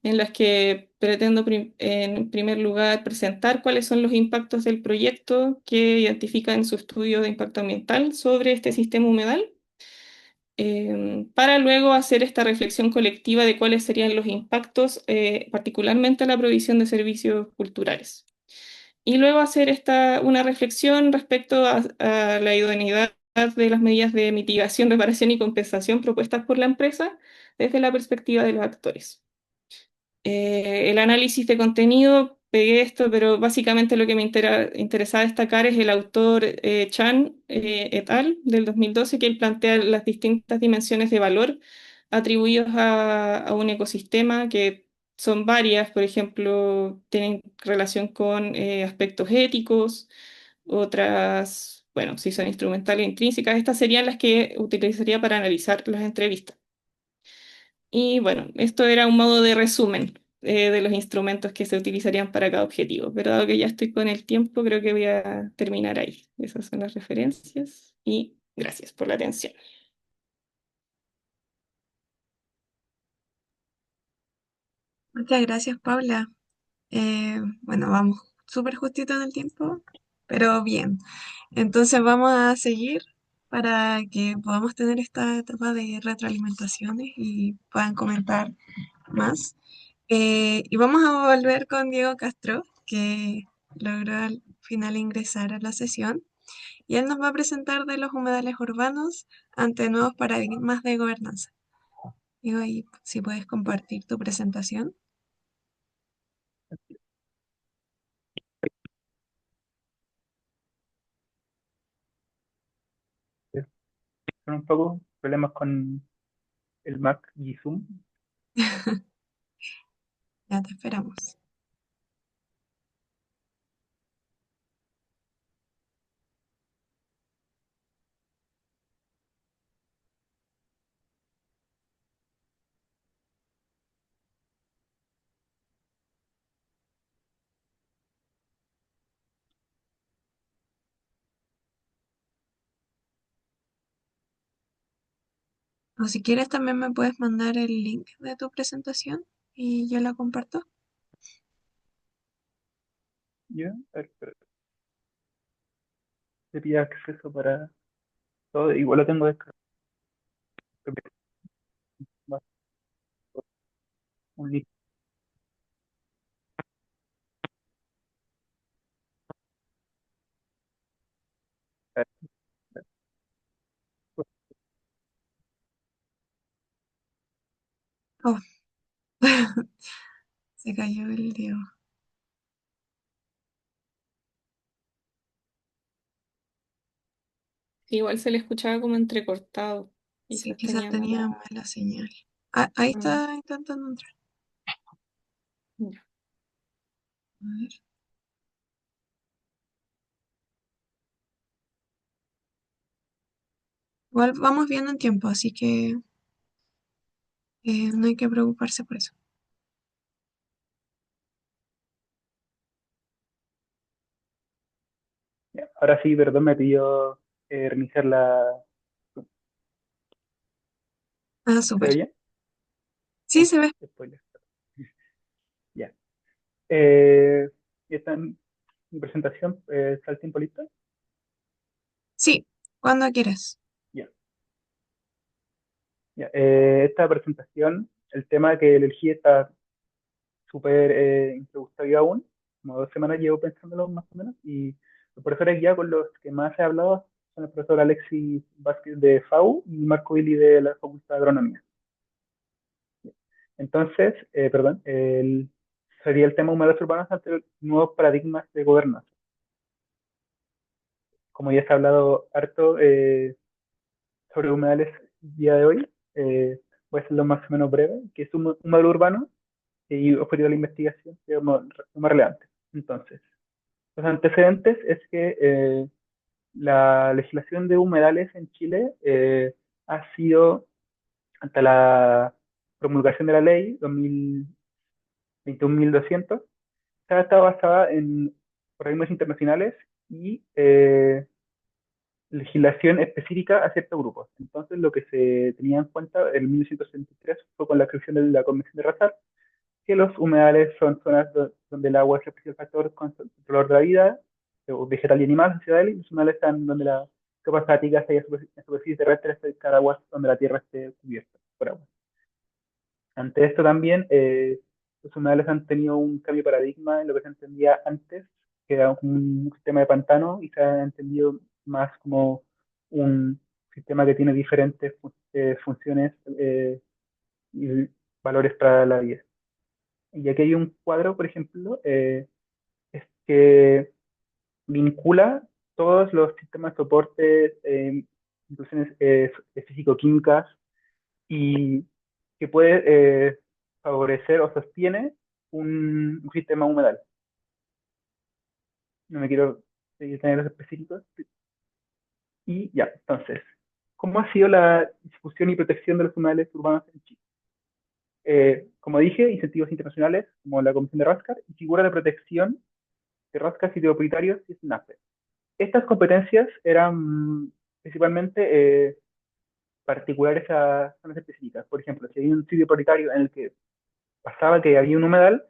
S4: en las que pretendo en primer lugar presentar cuáles son los impactos del proyecto que identifica en su estudio de impacto ambiental sobre este sistema humedal, para luego hacer esta reflexión colectiva de cuáles serían los impactos, particularmente a la provisión de servicios culturales. Y luego hacer una reflexión respecto a la idoneidad de las medidas de mitigación, reparación y compensación propuestas por la empresa desde la perspectiva de los actores. El análisis de contenido, pegué esto, pero básicamente lo que me interesaba destacar es el autor Chan et al. Del 2012, que él plantea las distintas dimensiones de valor atribuidos a un ecosistema, que son varias. Por ejemplo, tienen relación con aspectos éticos, otras, bueno, si son instrumentales e intrínsecas. Estas serían las que utilizaría para analizar las entrevistas. Y bueno, esto era un modo de resumen de los instrumentos que se utilizarían para cada objetivo. Pero dado que ya estoy con el tiempo, creo que voy a terminar ahí. Esas son las referencias y gracias por la atención.
S1: Muchas gracias, Paula. Bueno, vamos súper justito en el tiempo, pero bien. Entonces vamos a seguir para que podamos tener esta etapa de retroalimentaciones y puedan comentar más. Y vamos a volver con Diego Castro, que logró al final ingresar a la sesión. Y él nos va a presentar de los humedales urbanos ante nuevos paradigmas de gobernanza. Diego, ahí si puedes compartir tu presentación.
S6: Son un poco problemas con el Mac y Zoom.
S1: Ya te esperamos. O si quieres también me puedes mandar el link de tu presentación y yo la comparto.
S6: ¿Ya? A ver, espera, te pide acceso para todo. Igual lo tengo descargado. Un link. A ver,
S1: Oh, se cayó el Diego.
S4: Igual se le escuchaba como entrecortado.
S1: Sí,
S4: Quizás
S1: quizás
S4: tenía
S1: tenía
S4: mala.
S1: mala señal. Ah, ahí
S4: Mm,
S1: está intentando entrar.
S4: ya.
S1: A ver. Igual vamos viendo en tiempo, así que no hay que preocuparse por eso.
S6: ya. Ahora sí, perdón, me pidió reiniciar la.
S1: Ah,
S6: ¿Se
S1: súper.
S6: oye?
S1: Sí,
S6: Oh,
S1: se ve.
S6: spoiler. Ya. Eh, y esta es mi presentación. ¿Está el tiempo listo?
S1: Sí, cuando quieras.
S6: Ya. Ya. Esta presentación, el tema que elegí está súper introductorio aún. Como 2 semanas llevo pensándolo más o menos. Y los profesores ya con los que más he hablado son el profesor Alexis Vázquez de FAU y Marco Willy de la Facultad de Agronomía. Entonces, perdón, sería el tema humedales urbanos ante nuevos paradigmas de gobernanza. Como ya se ha hablado harto sobre humedales el día de hoy, voy a hacerlo más o menos breve, que es un humedal urbano y objetivo de la investigación, que es lo más relevante. Entonces, los antecedentes es que la legislación de humedales en Chile ha sido, ante la promulgación de la ley 2021-1200, está basada en organismos internacionales y legislación específica a ciertos grupos. Entonces, lo que se tenía en cuenta en 1963 fue con la creación de la Convención de Razar, que los humedales son zonas donde el agua es el principal factor controlador de la vida, vegetal y animal, sociedad, y los humedales están donde las capas freáticas hay en superficie terrestre, cerca de aguas donde la tierra esté cubierta por agua. Ante esto también, los humedales han tenido un cambio de paradigma en lo que se entendía antes, que era un sistema de pantano, y se ha entendido más como un sistema que tiene diferentes funciones y valores para la vida. Y aquí hay un cuadro, por ejemplo, es que vincula todos los sistemas de soporte, inclusiones físico-químicas, y que puede favorecer o sostiene un sistema humedal. No me quiero tener los específicos. Y ya, entonces, ¿cómo ha sido la discusión y protección de los humedales urbanos en Chile? Como dije, incentivos internacionales como la Comisión de Rascar y figura de protección de rascas y de propietarios y SNAPE. Estas competencias eran principalmente particulares a zonas específicas. Por ejemplo, si hay un sitio prioritario en el que pasaba que había un humedal,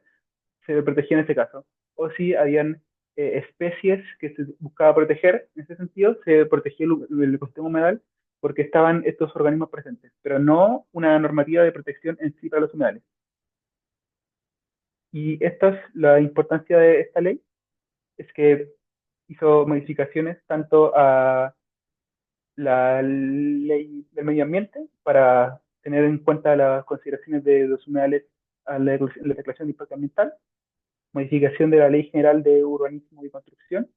S6: se protegía en ese caso. O si habían especies que se buscaba proteger, en ese sentido, se protegía el ecosistema humedal porque estaban estos organismos presentes, pero no una normativa de protección en sí para los humedales. Y esta es la importancia de esta ley, es que hizo modificaciones tanto a la ley del medio ambiente para tener en cuenta las consideraciones de los humedales a la declaración de impacto ambiental, modificación de la Ley General de Urbanismo y Construcción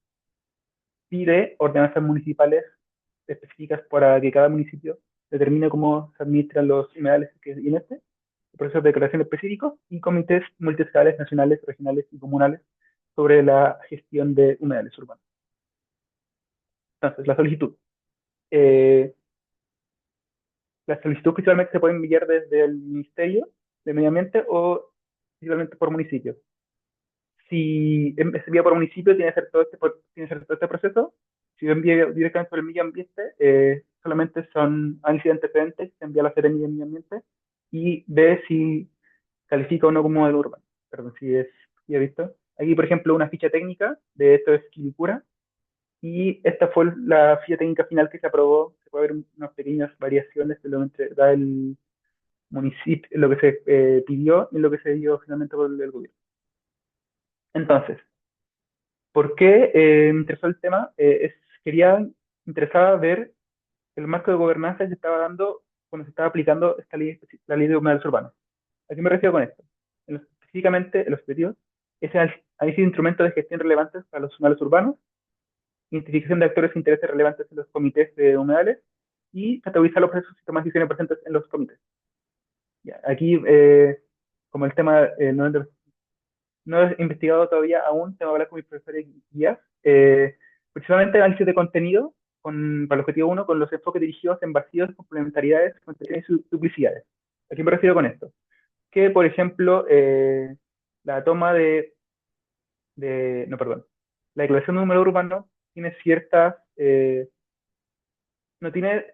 S6: y de ordenanzas municipales específicas para que cada municipio determine cómo se administran los humedales que en procesos de declaración específicos y comités multiscalares nacionales, regionales y comunales sobre la gestión de humedales urbanos. Entonces, la solicitud. Eh, la solicitud principalmente se puede enviar desde el Ministerio de Medio Ambiente o principalmente por municipio. Si es envía por municipio, tiene que hacer todo este proceso. Si yo envío directamente por el medio ambiente, solamente son análisis de antecedentes, se envía a la Serena de Medio Ambiente y ve si califica o no como modelo urbano. Perdón, si he visto. Aquí, por ejemplo, una ficha técnica de esto es Quilicura, y esta fue la ficha técnica final que se aprobó. Se puede ver unas pequeñas variaciones de lo que da el municipio, lo que se pidió y lo que se dio finalmente por el gobierno. Entonces, ¿por qué me interesó el tema? Interesaba ver el marco de gobernanza que se estaba dando cuando se estaba aplicando esta ley, la ley de humedales urbanos. ¿A qué me refiero con esto? Específicamente, el objetivo es el análisis de instrumentos de gestión relevantes para los humedales urbanos, identificación de actores e intereses relevantes en los comités de humedales y categorizar los procesos y sistemas de decisiones presentes en los comités. Ya, aquí, como el tema no he investigado todavía aún, tengo que hablar con mis profesores y guías, principalmente análisis de contenido para el objetivo uno, con los enfoques dirigidos en vacíos, complementariedades, contradicciones y duplicidades. ¿A qué me refiero con esto? Que, por ejemplo, la toma no, perdón, la declaración de un número urbano tiene no tiene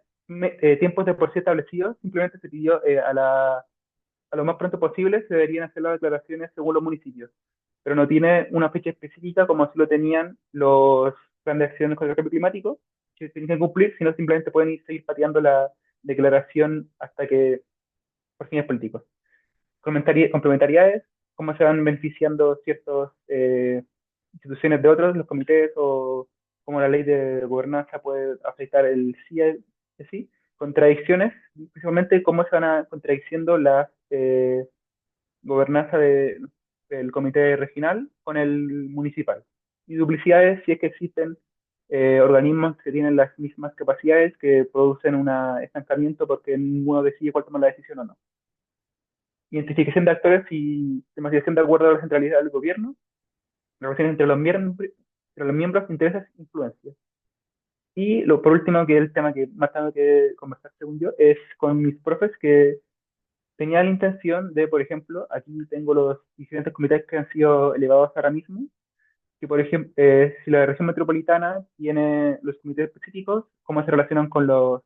S6: tiempos de por sí establecidos, simplemente se pidió a lo más pronto posible se deberían hacer las declaraciones según los municipios, pero no tiene una fecha específica como así lo tenían los planes de acción contra el cambio climático, que tienen que cumplir, sino simplemente pueden seguir pateando la declaración hasta que, por fines políticos. Complementariedades, cómo se van beneficiando ciertas instituciones de otros, los comités, o cómo la ley de gobernanza puede afectar el sí. Contradicciones, principalmente cómo se van contradiciendo las gobernanza del comité regional con el municipal. Y duplicidades, si es que existen organismos que tienen las mismas capacidades, que producen un estancamiento porque ninguno decide cuál tomar la decisión o no. Identificación de actores y demasiación de acuerdo a la centralidad del gobierno, relaciones entre los miembros, intereses, influencias. Y por último, que es el tema que más tengo que conversar según yo, es con mis profes que tenía la intención de, por ejemplo, aquí tengo los diferentes comités que han sido elevados ahora mismo, que por ejemplo, si la región metropolitana tiene los comités específicos, cómo se relacionan con los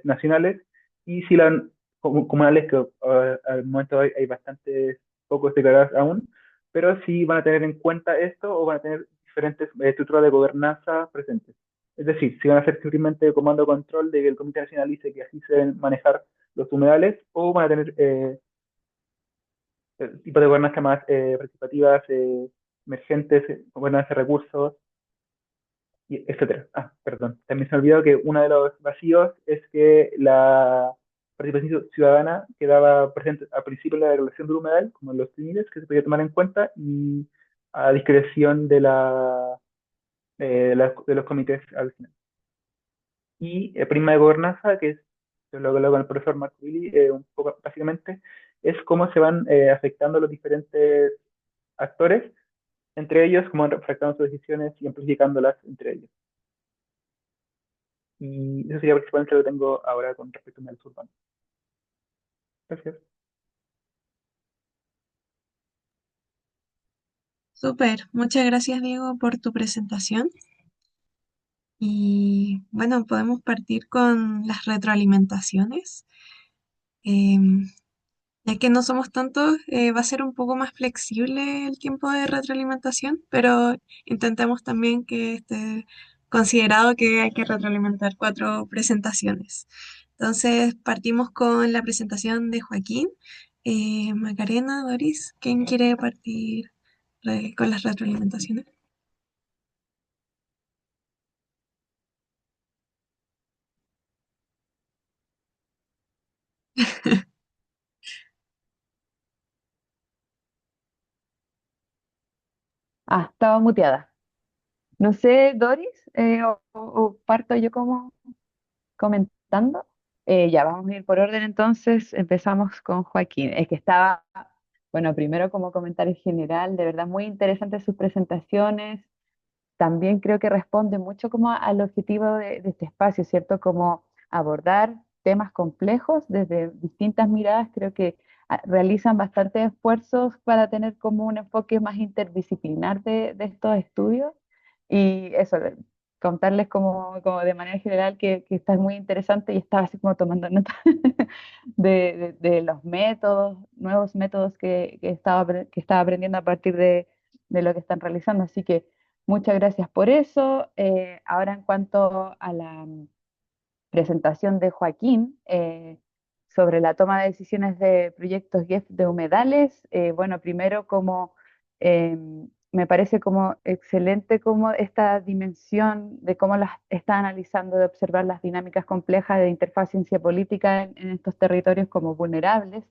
S6: nacionales, y si la comunales, que al momento hay bastantes pocos declarados aún, pero si van a tener en cuenta esto o van a tener diferentes estructuras de gobernanza presentes. Es decir, si van a ser simplemente comando control de que el Comité Nacional dice que así se deben manejar los humedales, o van a tener tipos de gobernanza más participativas, emergentes, gobernanza de recursos, etcétera. Ah, perdón. También se me olvidó que uno de los vacíos es que la participación ciudadana quedaba presente al principio de la regulación del humedal, como en los límites que se podía tomar en cuenta, y a discreción de los comités al final. Y prima de gobernanza, que es lo que hablo con el profesor Marco Willy, un poco básicamente, es cómo se van afectando los diferentes actores entre ellos, cómo van afectando sus decisiones y amplificándolas entre ellos. Y eso sería principalmente lo que tengo ahora con respecto al urbano. Gracias.
S1: Súper, muchas gracias Diego por tu presentación. Y bueno, podemos partir con las retroalimentaciones. Em, Ya que no somos tantos, va a ser un poco más flexible el tiempo de retroalimentación, pero intentemos también que esté considerado que hay que retroalimentar 4 presentaciones. Entonces, partimos con la presentación de Joaquín. Macarena, Doris, ¿quién quiere partir con las retroalimentaciones?
S7: Ah, estaba muteada. No sé, Doris, o parto yo como comentando. Ya, vamos a ir por orden entonces. Empezamos con Joaquín. Es que estaba, bueno, primero como comentario general, de verdad muy interesantes sus presentaciones. También creo que responde mucho como al objetivo de este espacio, ¿cierto? Como abordar temas complejos desde distintas miradas. Creo que realizan bastantes esfuerzos para tener como un enfoque más interdisciplinar de estos estudios. Y eso, contarles como de manera general que está muy interesante y estaba así como tomando nota de los métodos, nuevos métodos que estaba aprendiendo a partir de lo que están realizando. Así que muchas gracias por eso. Ahora en cuanto a la presentación de Joaquín sobre la toma de decisiones de proyectos GEF de humedales. Bueno, primero como eh, me parece como excelente como esta dimensión de cómo las está analizando, de observar las dinámicas complejas de interfaz ciencia política en estos territorios como vulnerables.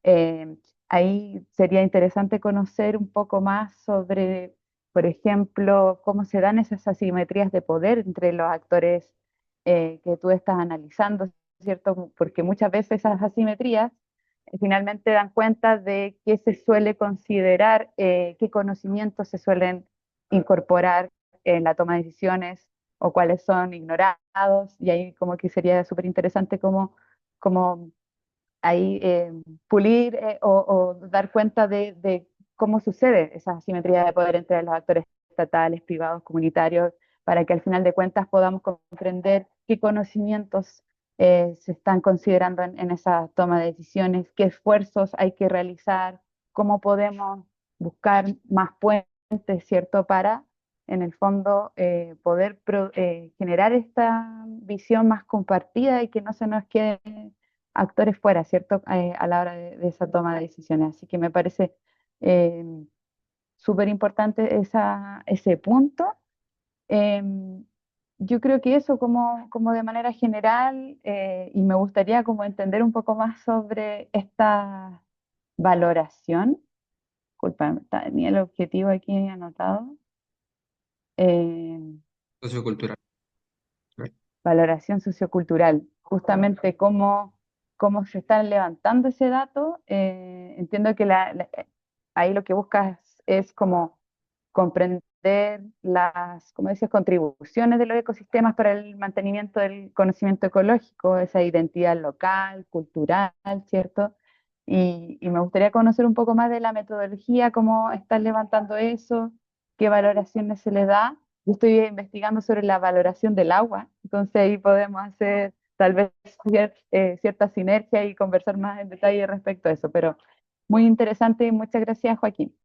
S7: Eh, Ahí sería interesante conocer un poco más sobre, por ejemplo, cómo se dan esas asimetrías de poder entre los actores que tú estás analizando, ¿cierto? Porque muchas veces esas asimetrías finalmente dan cuenta de qué se suele considerar, qué conocimientos se suelen incorporar en la toma de decisiones o cuáles son ignorados, y ahí como que sería súper interesante como ahí pulir o dar cuenta de cómo sucede esa asimetría de poder entre los actores estatales, privados, comunitarios, para que al final de cuentas podamos comprender qué conocimientos se están considerando en esa toma de decisiones, qué esfuerzos hay que realizar, cómo podemos buscar más puentes, ¿cierto? Para, en el fondo, poder generar esta visión más compartida y que no se nos quede actores fuera, ¿cierto? A la hora de esa toma de decisiones. Así que me parece eh, súper importante ese punto. Em, yo creo que eso como de manera general, y me gustaría como entender un poco más sobre esta valoración. Disculpa, tenía el objetivo aquí anotado. Em,
S2: Sociocultural.
S7: Valoración sociocultural, justamente cómo se están levantando ese dato. Entiendo que ahí lo que buscas es como comprender las, como decías, contribuciones de los ecosistemas para el mantenimiento del conocimiento ecológico, esa identidad local, cultural, ¿cierto? Y me gustaría conocer un poco más de la metodología, cómo están levantando eso, qué valoraciones se les da. Yo estoy investigando sobre la valoración del agua, entonces ahí podemos hacer tal vez cierta sinergia y conversar más en detalle respecto a eso, pero muy interesante y muchas gracias, Joaquín.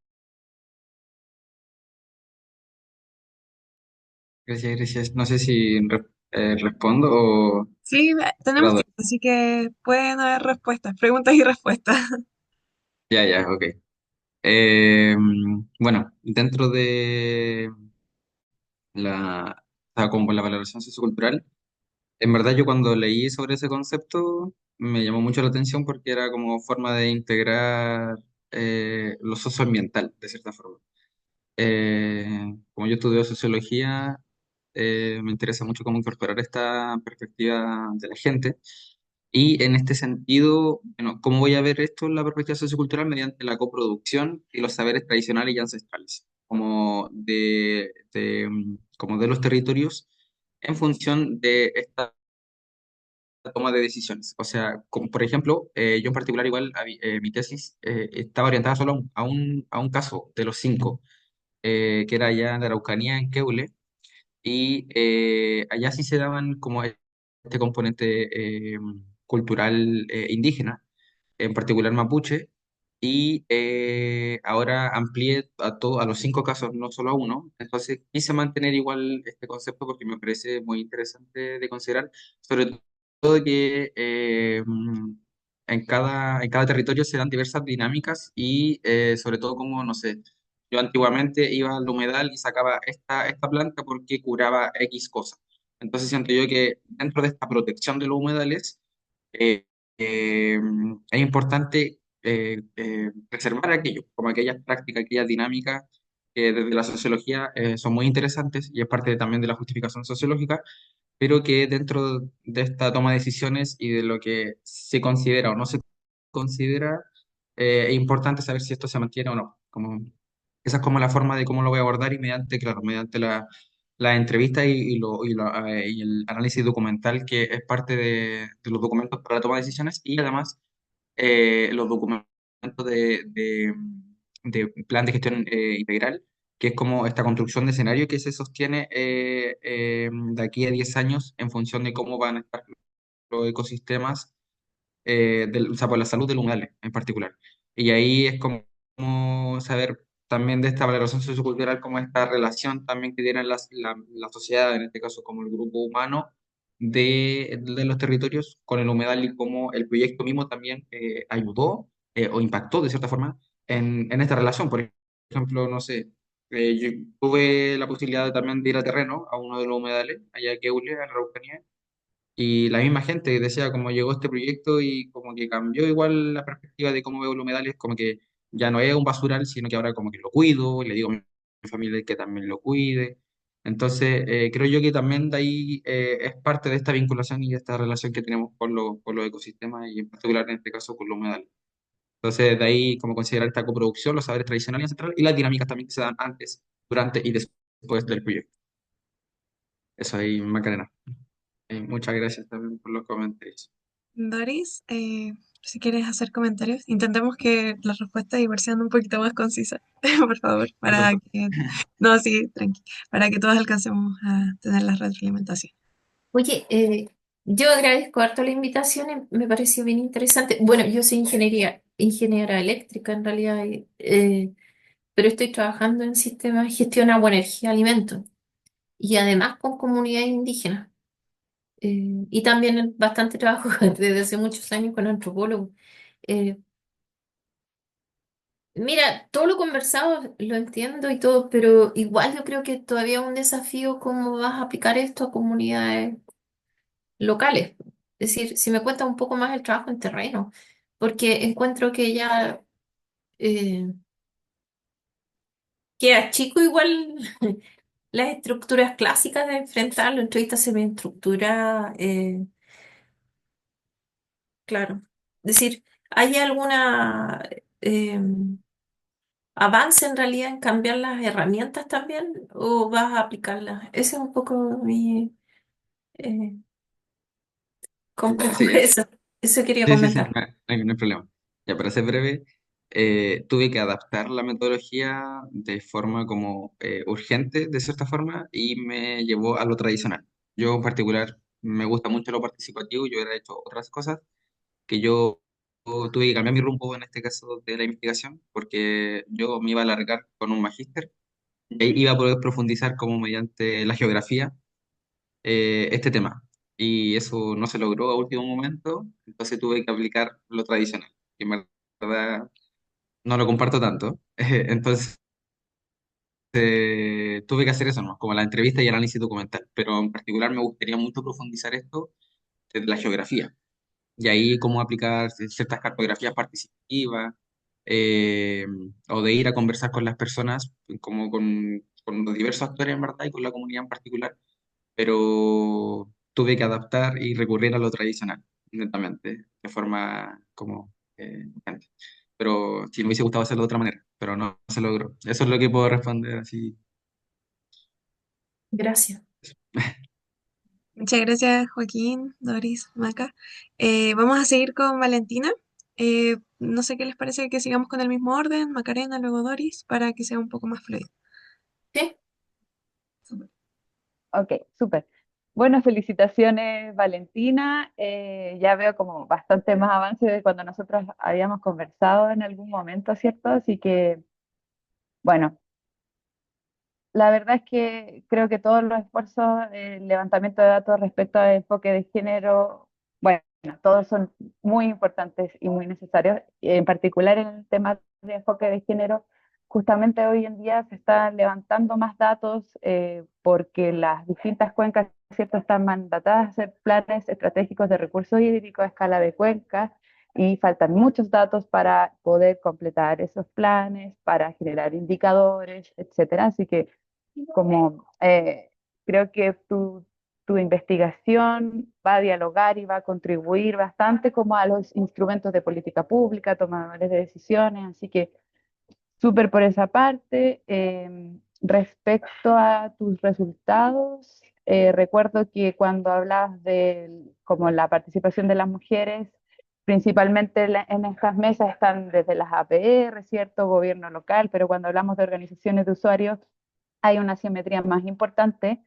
S2: Gracias, gracias. No sé si respondo o...
S1: Sí, tenemos
S2: Perdón.
S1: tiempo, así que pueden haber respuestas, preguntas y respuestas.
S2: Ya, ya, ok. Bueno, dentro de o sea, como la valoración sociocultural, en verdad yo cuando leí sobre ese concepto me llamó mucho la atención porque era como forma de integrar lo socioambiental, de cierta forma. Como yo estudio sociología, me interesa mucho cómo incorporar esta perspectiva de la gente. Y en este sentido, bueno, ¿cómo voy a ver esto en la perspectiva sociocultural? Mediante la coproducción y los saberes tradicionales y ancestrales, como de los territorios en función de esta toma de decisiones. O sea, como por ejemplo, yo en particular igual, mi tesis estaba orientada solo a un caso de los cinco, que era allá en la Araucanía, en Queule, y allá sí se daban como este componente cultural indígena, en particular mapuche, y ahora amplié a los cinco casos, no solo a uno. Entonces quise mantener igual este concepto porque me parece muy interesante de considerar, sobre todo que en cada territorio se dan diversas dinámicas y sobre todo como, no sé, yo antiguamente iba al humedal y sacaba esta planta porque curaba X cosa. Entonces siento yo que dentro de esta protección de los humedales, eh, eh, es importante preservar aquello, como aquellas prácticas, aquellas dinámicas que desde la sociología son muy interesantes y es parte también de la justificación sociológica, pero que dentro de esta toma de decisiones y de lo que se considera o no se considera, es importante saber si esto se mantiene o no. Esa es como la forma de cómo lo voy a abordar y mediante, claro, mediante la entrevista y el análisis documental que es parte de los documentos para la toma de decisiones y además los documentos de plan de gestión integral que es como esta construcción de escenario que se sostiene de aquí a 10 años en función de cómo van a estar los ecosistemas, o sea, por la salud del humedal en particular. Y ahí es como saber también de esta valoración sociocultural, como esta relación también que tiene la sociedad, en este caso como el grupo humano, de los territorios con el humedal y cómo el proyecto mismo también ayudó o impactó de cierta forma en esta relación. Por ejemplo, no sé, yo tuve la posibilidad también de ir a terreno a uno de los humedales, allá que Eule, en la Araucanía, y la misma gente decía cómo llegó este proyecto y como que cambió igual la perspectiva de cómo veo los humedales, como que ya no es un basural, sino que ahora como que lo cuido, le digo a mi familia que también lo cuide. Entonces, creo yo que también de ahí es parte de esta vinculación y de esta relación que tenemos con los ecosistemas y en particular en este caso con los humedales. Entonces, de ahí como considerar esta coproducción, los saberes tradicionales y ancestrales y las dinámicas también que se dan antes, durante y después del proyecto. Eso ahí, Macarena. Muchas gracias también por los comentarios.
S1: Doris, si quieres hacer comentarios, intentemos que las respuestas igual sean un poquito más concisas, por favor, para que, no, sí, tranqui, para que todos alcancemos a tener la retroalimentación.
S5: Oye, yo agradezco harto la invitación, me pareció bien interesante. Bueno, yo soy ingeniera eléctrica en realidad, pero estoy trabajando en sistemas de gestión de agua, energía, alimentos y además con comunidades indígenas. Y también bastante trabajo desde hace muchos años con antropólogos. Eh, Mira, todo lo conversado lo entiendo y todo, pero igual yo creo que todavía es un desafío cómo vas a aplicar esto a comunidades locales. Es decir, si me cuentas un poco más el trabajo en terreno, porque encuentro que ya eh, queda chico igual las estructuras clásicas de enfrentarlo, entrevistas semiestructuradas, claro. Es decir, ¿hay alguna avance en realidad en cambiar las herramientas también o vas a aplicarlas? Ese es un poco mi eh, complejo.
S2: Sí,
S5: Eso quería
S2: sí, sí, sí,
S5: comentar.
S2: no hay problema. Ya, para ser breve, tuve que adaptar la metodología de forma como urgente, de cierta forma, y me llevó a lo tradicional. Yo en particular me gusta mucho lo participativo, yo hubiera hecho otras cosas, que yo tuve que cambiar mi rumbo en este caso de la investigación, porque yo me iba a alargar con un magíster, y ahí iba a poder profundizar como mediante la geografía este tema. Y eso no se logró a último momento, entonces tuve que aplicar lo tradicional, que en verdad no lo comparto tanto. Entonces tuve que hacer eso, ¿no? Como la entrevista y el análisis documental, pero en particular me gustaría mucho profundizar esto desde la geografía. Y ahí cómo aplicar ciertas cartografías participativas, eh, o de ir a conversar con las personas, como con los diversos actores en verdad y con la comunidad en particular, pero tuve que adaptar y recurrir a lo tradicional, netamente, de forma como urgente. Pero sí me hubiese gustado hacerlo de otra manera, pero no se logró. Eso es lo que puedo responder así.
S5: Gracias.
S1: Muchas gracias, Joaquín, Doris, Maca. Vamos a seguir con Valentina. No sé qué les parece que sigamos con el mismo orden, Macarena, luego Doris, para que sea un poco más fluido.
S5: Sí,
S7: Ok, súper. Bueno, felicitaciones, Valentina. Ya veo como bastante más avance de cuando nosotros habíamos conversado en algún momento, ¿cierto? Así que, bueno, la verdad es que creo que todos los esfuerzos, el levantamiento de datos respecto al enfoque de género, bueno, todos son muy importantes y muy necesarios. En particular en el tema de enfoque de género, justamente hoy en día se están levantando más datos porque las distintas cuencas, ¿cierto?, están mandatadas a hacer planes estratégicos de recursos hídricos a escala de cuenca y faltan muchos datos para poder completar esos planes, para generar indicadores, etcétera. Así que como creo que tu investigación va a dialogar y va a contribuir bastante como a los instrumentos de política pública, tomadores de decisiones, así que súper por esa parte. Respecto a tus resultados, recuerdo que cuando hablabas de como la participación de las mujeres, principalmente en estas mesas están desde las APR, ¿cierto? Gobierno local, pero cuando hablamos de organizaciones de usuarios hay una asimetría más importante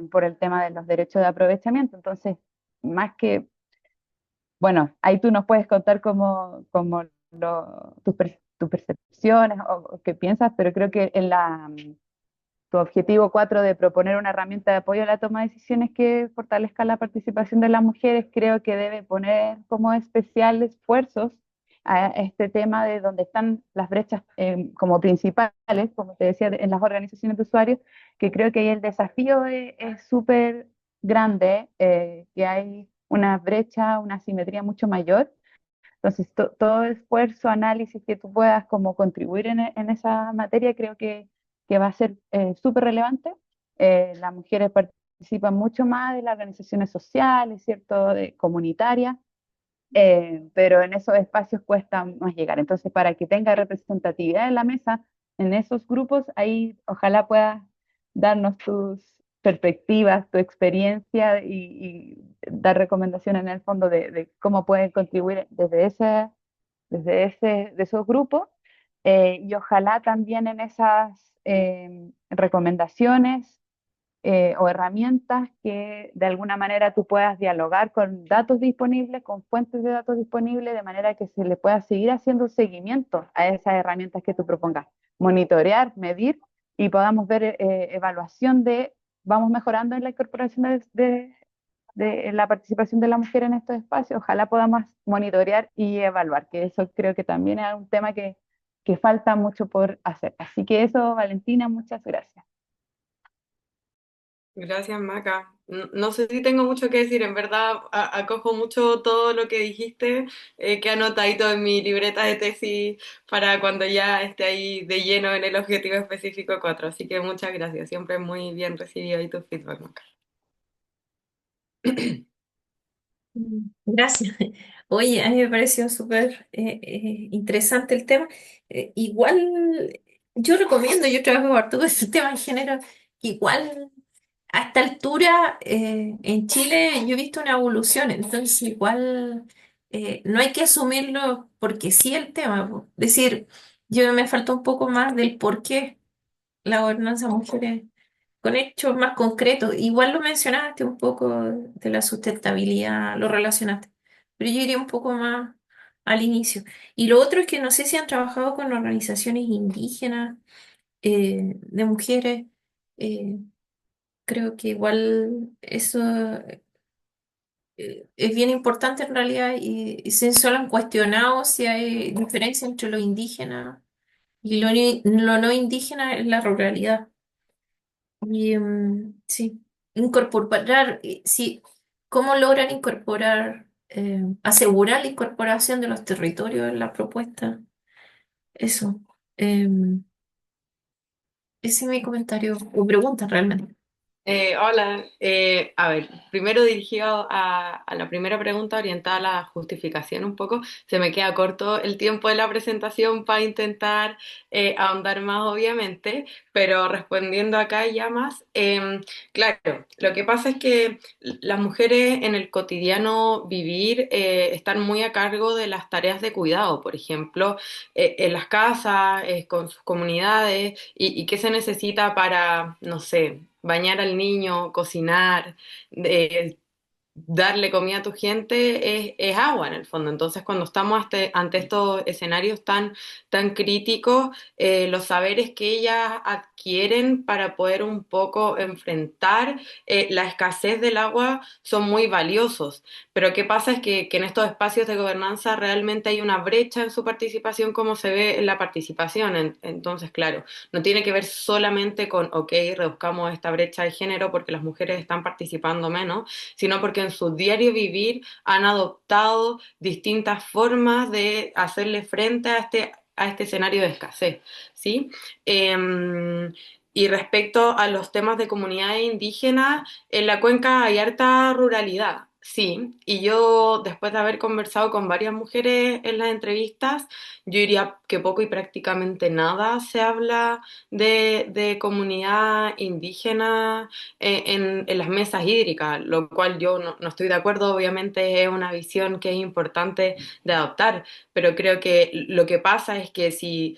S7: por el tema de los derechos de aprovechamiento. Entonces, más que, bueno, ahí tú nos puedes contar tus percepciones o qué piensas, pero creo que en tu objetivo 4 de proponer una herramienta de apoyo a la toma de decisiones que fortalezca la participación de las mujeres, creo que debe poner como especial esfuerzos a este tema de donde están las brechas como principales, como te decía, en las organizaciones de usuarios, que creo que ahí el desafío es súper grande, que hay una brecha, una asimetría mucho mayor. Entonces, todo esfuerzo, análisis que tú puedas como contribuir en esa materia, creo que va a ser súper relevante. Las mujeres participan mucho más de las organizaciones sociales, ¿cierto? Comunitarias, pero en esos espacios cuesta más llegar. Entonces, para que tenga representatividad en la mesa, en esos grupos, ahí ojalá puedas darnos tus perspectivas, tu experiencia y dar recomendaciones en el fondo de cómo pueden contribuir de esos grupos. Y ojalá también en esas recomendaciones o herramientas que de alguna manera tú puedas dialogar con datos disponibles, con fuentes de datos disponibles, de manera que se le pueda seguir haciendo seguimiento a esas herramientas que tú propongas, monitorear, medir y podamos ver evaluación de, vamos mejorando en la incorporación de la participación de la mujer en estos espacios. Ojalá podamos monitorear y evaluar, que eso creo que también es un tema que falta mucho por hacer. Así que eso, Valentina, muchas gracias.
S3: Gracias, Maca. No sé si tengo mucho que decir, en verdad acojo mucho todo lo que dijiste, que anotadito en mi libreta de tesis para cuando ya esté ahí de lleno en el objetivo específico 4. Así que muchas gracias, siempre muy bien recibido ahí tu feedback, Maca.
S5: Gracias. Oye, a mí me pareció súper interesante el tema. Igual, yo recomiendo, yo trabajo harto con este tema en género, que igual a esta altura en Chile yo he visto una evolución, entonces igual no hay que asumirlo porque sí el tema. Po. Decir, yo me falta un poco más del por qué la gobernanza mujeres con hechos más concretos. Igual lo mencionaste un poco de la sustentabilidad, lo relacionaste, pero yo iría un poco más al inicio. Y lo otro es que no sé si han trabajado con organizaciones indígenas de mujeres. eh, Creo que igual eso es bien importante en realidad y se solo han cuestionado si hay diferencia entre lo indígena y lo no indígena en la ruralidad. Y sí, incorporar, sí, ¿cómo logran incorporar, asegurar la incorporación de los territorios en la propuesta? Eso. Ese es mi comentario o pregunta realmente.
S3: Hola, a ver, primero dirigido a la primera pregunta orientada a la justificación un poco, se me queda corto el tiempo de la presentación para intentar ahondar más obviamente, pero respondiendo acá ya más, claro, lo que pasa es que las mujeres en el cotidiano vivir están muy a cargo de las tareas de cuidado, por ejemplo, en las casas, con sus comunidades, y qué se necesita para, no sé, bañar al niño, cocinar, darle comida a tu gente es agua en el fondo. Entonces, cuando estamos ante estos escenarios tan críticos, los saberes que ellas adquieren para poder un poco enfrentar la escasez del agua son muy valiosos. Pero ¿qué pasa? Es que en estos espacios de gobernanza realmente hay una brecha en su participación como se ve en la participación. Entonces, claro, no tiene que ver solamente con, ok, reduzcamos esta brecha de género porque las mujeres están participando menos, sino porque en su diario vivir han adoptado distintas formas de hacerle frente a este escenario de escasez, ¿sí? Y respecto a los temas de comunidades indígenas, en la cuenca hay harta ruralidad, Sí, y yo después de haber conversado con varias mujeres en las entrevistas, yo diría que poco y prácticamente nada se habla de comunidad indígena en las mesas hídricas, lo cual yo no estoy de acuerdo, obviamente es una visión que es importante de adoptar, pero creo que lo que pasa es que si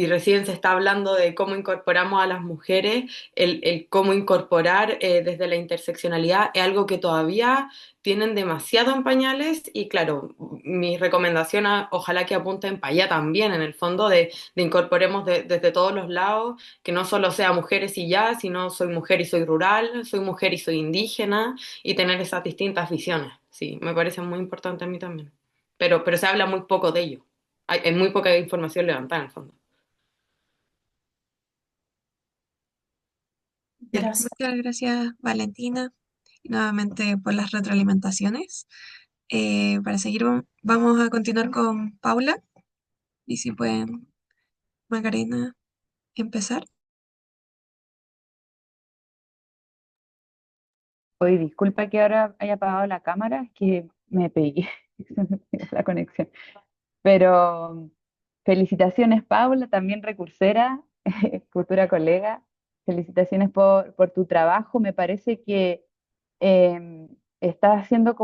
S3: recién se está hablando de cómo incorporamos a las mujeres, el cómo incorporar desde la interseccionalidad es algo que todavía tienen demasiado en pañales y claro, mi recomendación ojalá que apunten para allá también, en el fondo de incorporemos desde todos los lados, que no solo sea mujeres y ya, sino soy mujer y soy rural, soy mujer y soy indígena y tener esas distintas visiones. Sí, me parece muy importante a mí también. Pero se habla muy poco de ello. Hay muy poca información levantada en el fondo.
S1: Ya,
S5: Gracias.
S1: muchas gracias, Valentina, y nuevamente por las retroalimentaciones. Para seguir, vamos a continuar con Paula. Y si pueden, Macarena, empezar.
S7: Oye, disculpa que ahora haya apagado la cámara, es que me pegué, se me pegó la conexión. Pero felicitaciones, Paula, también recursera, futura colega. Felicitaciones por tu trabajo. Me parece que estás haciendo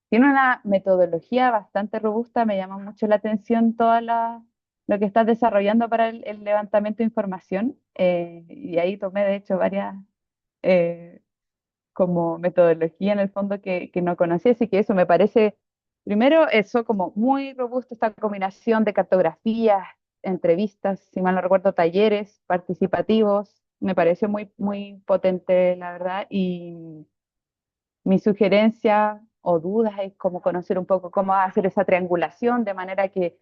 S7: tiene una metodología bastante robusta. Me llama mucho la atención lo que estás desarrollando para el levantamiento de información. Y ahí tomé, de hecho, varias eh, como metodología en el fondo que no conocía, así que eso me parece, primero, eso como muy robusto, esta combinación de cartografías, entrevistas, si mal no recuerdo, talleres participativos, me pareció muy, muy potente, la verdad, y mi sugerencia o dudas es como conocer un poco cómo hacer esa triangulación de manera que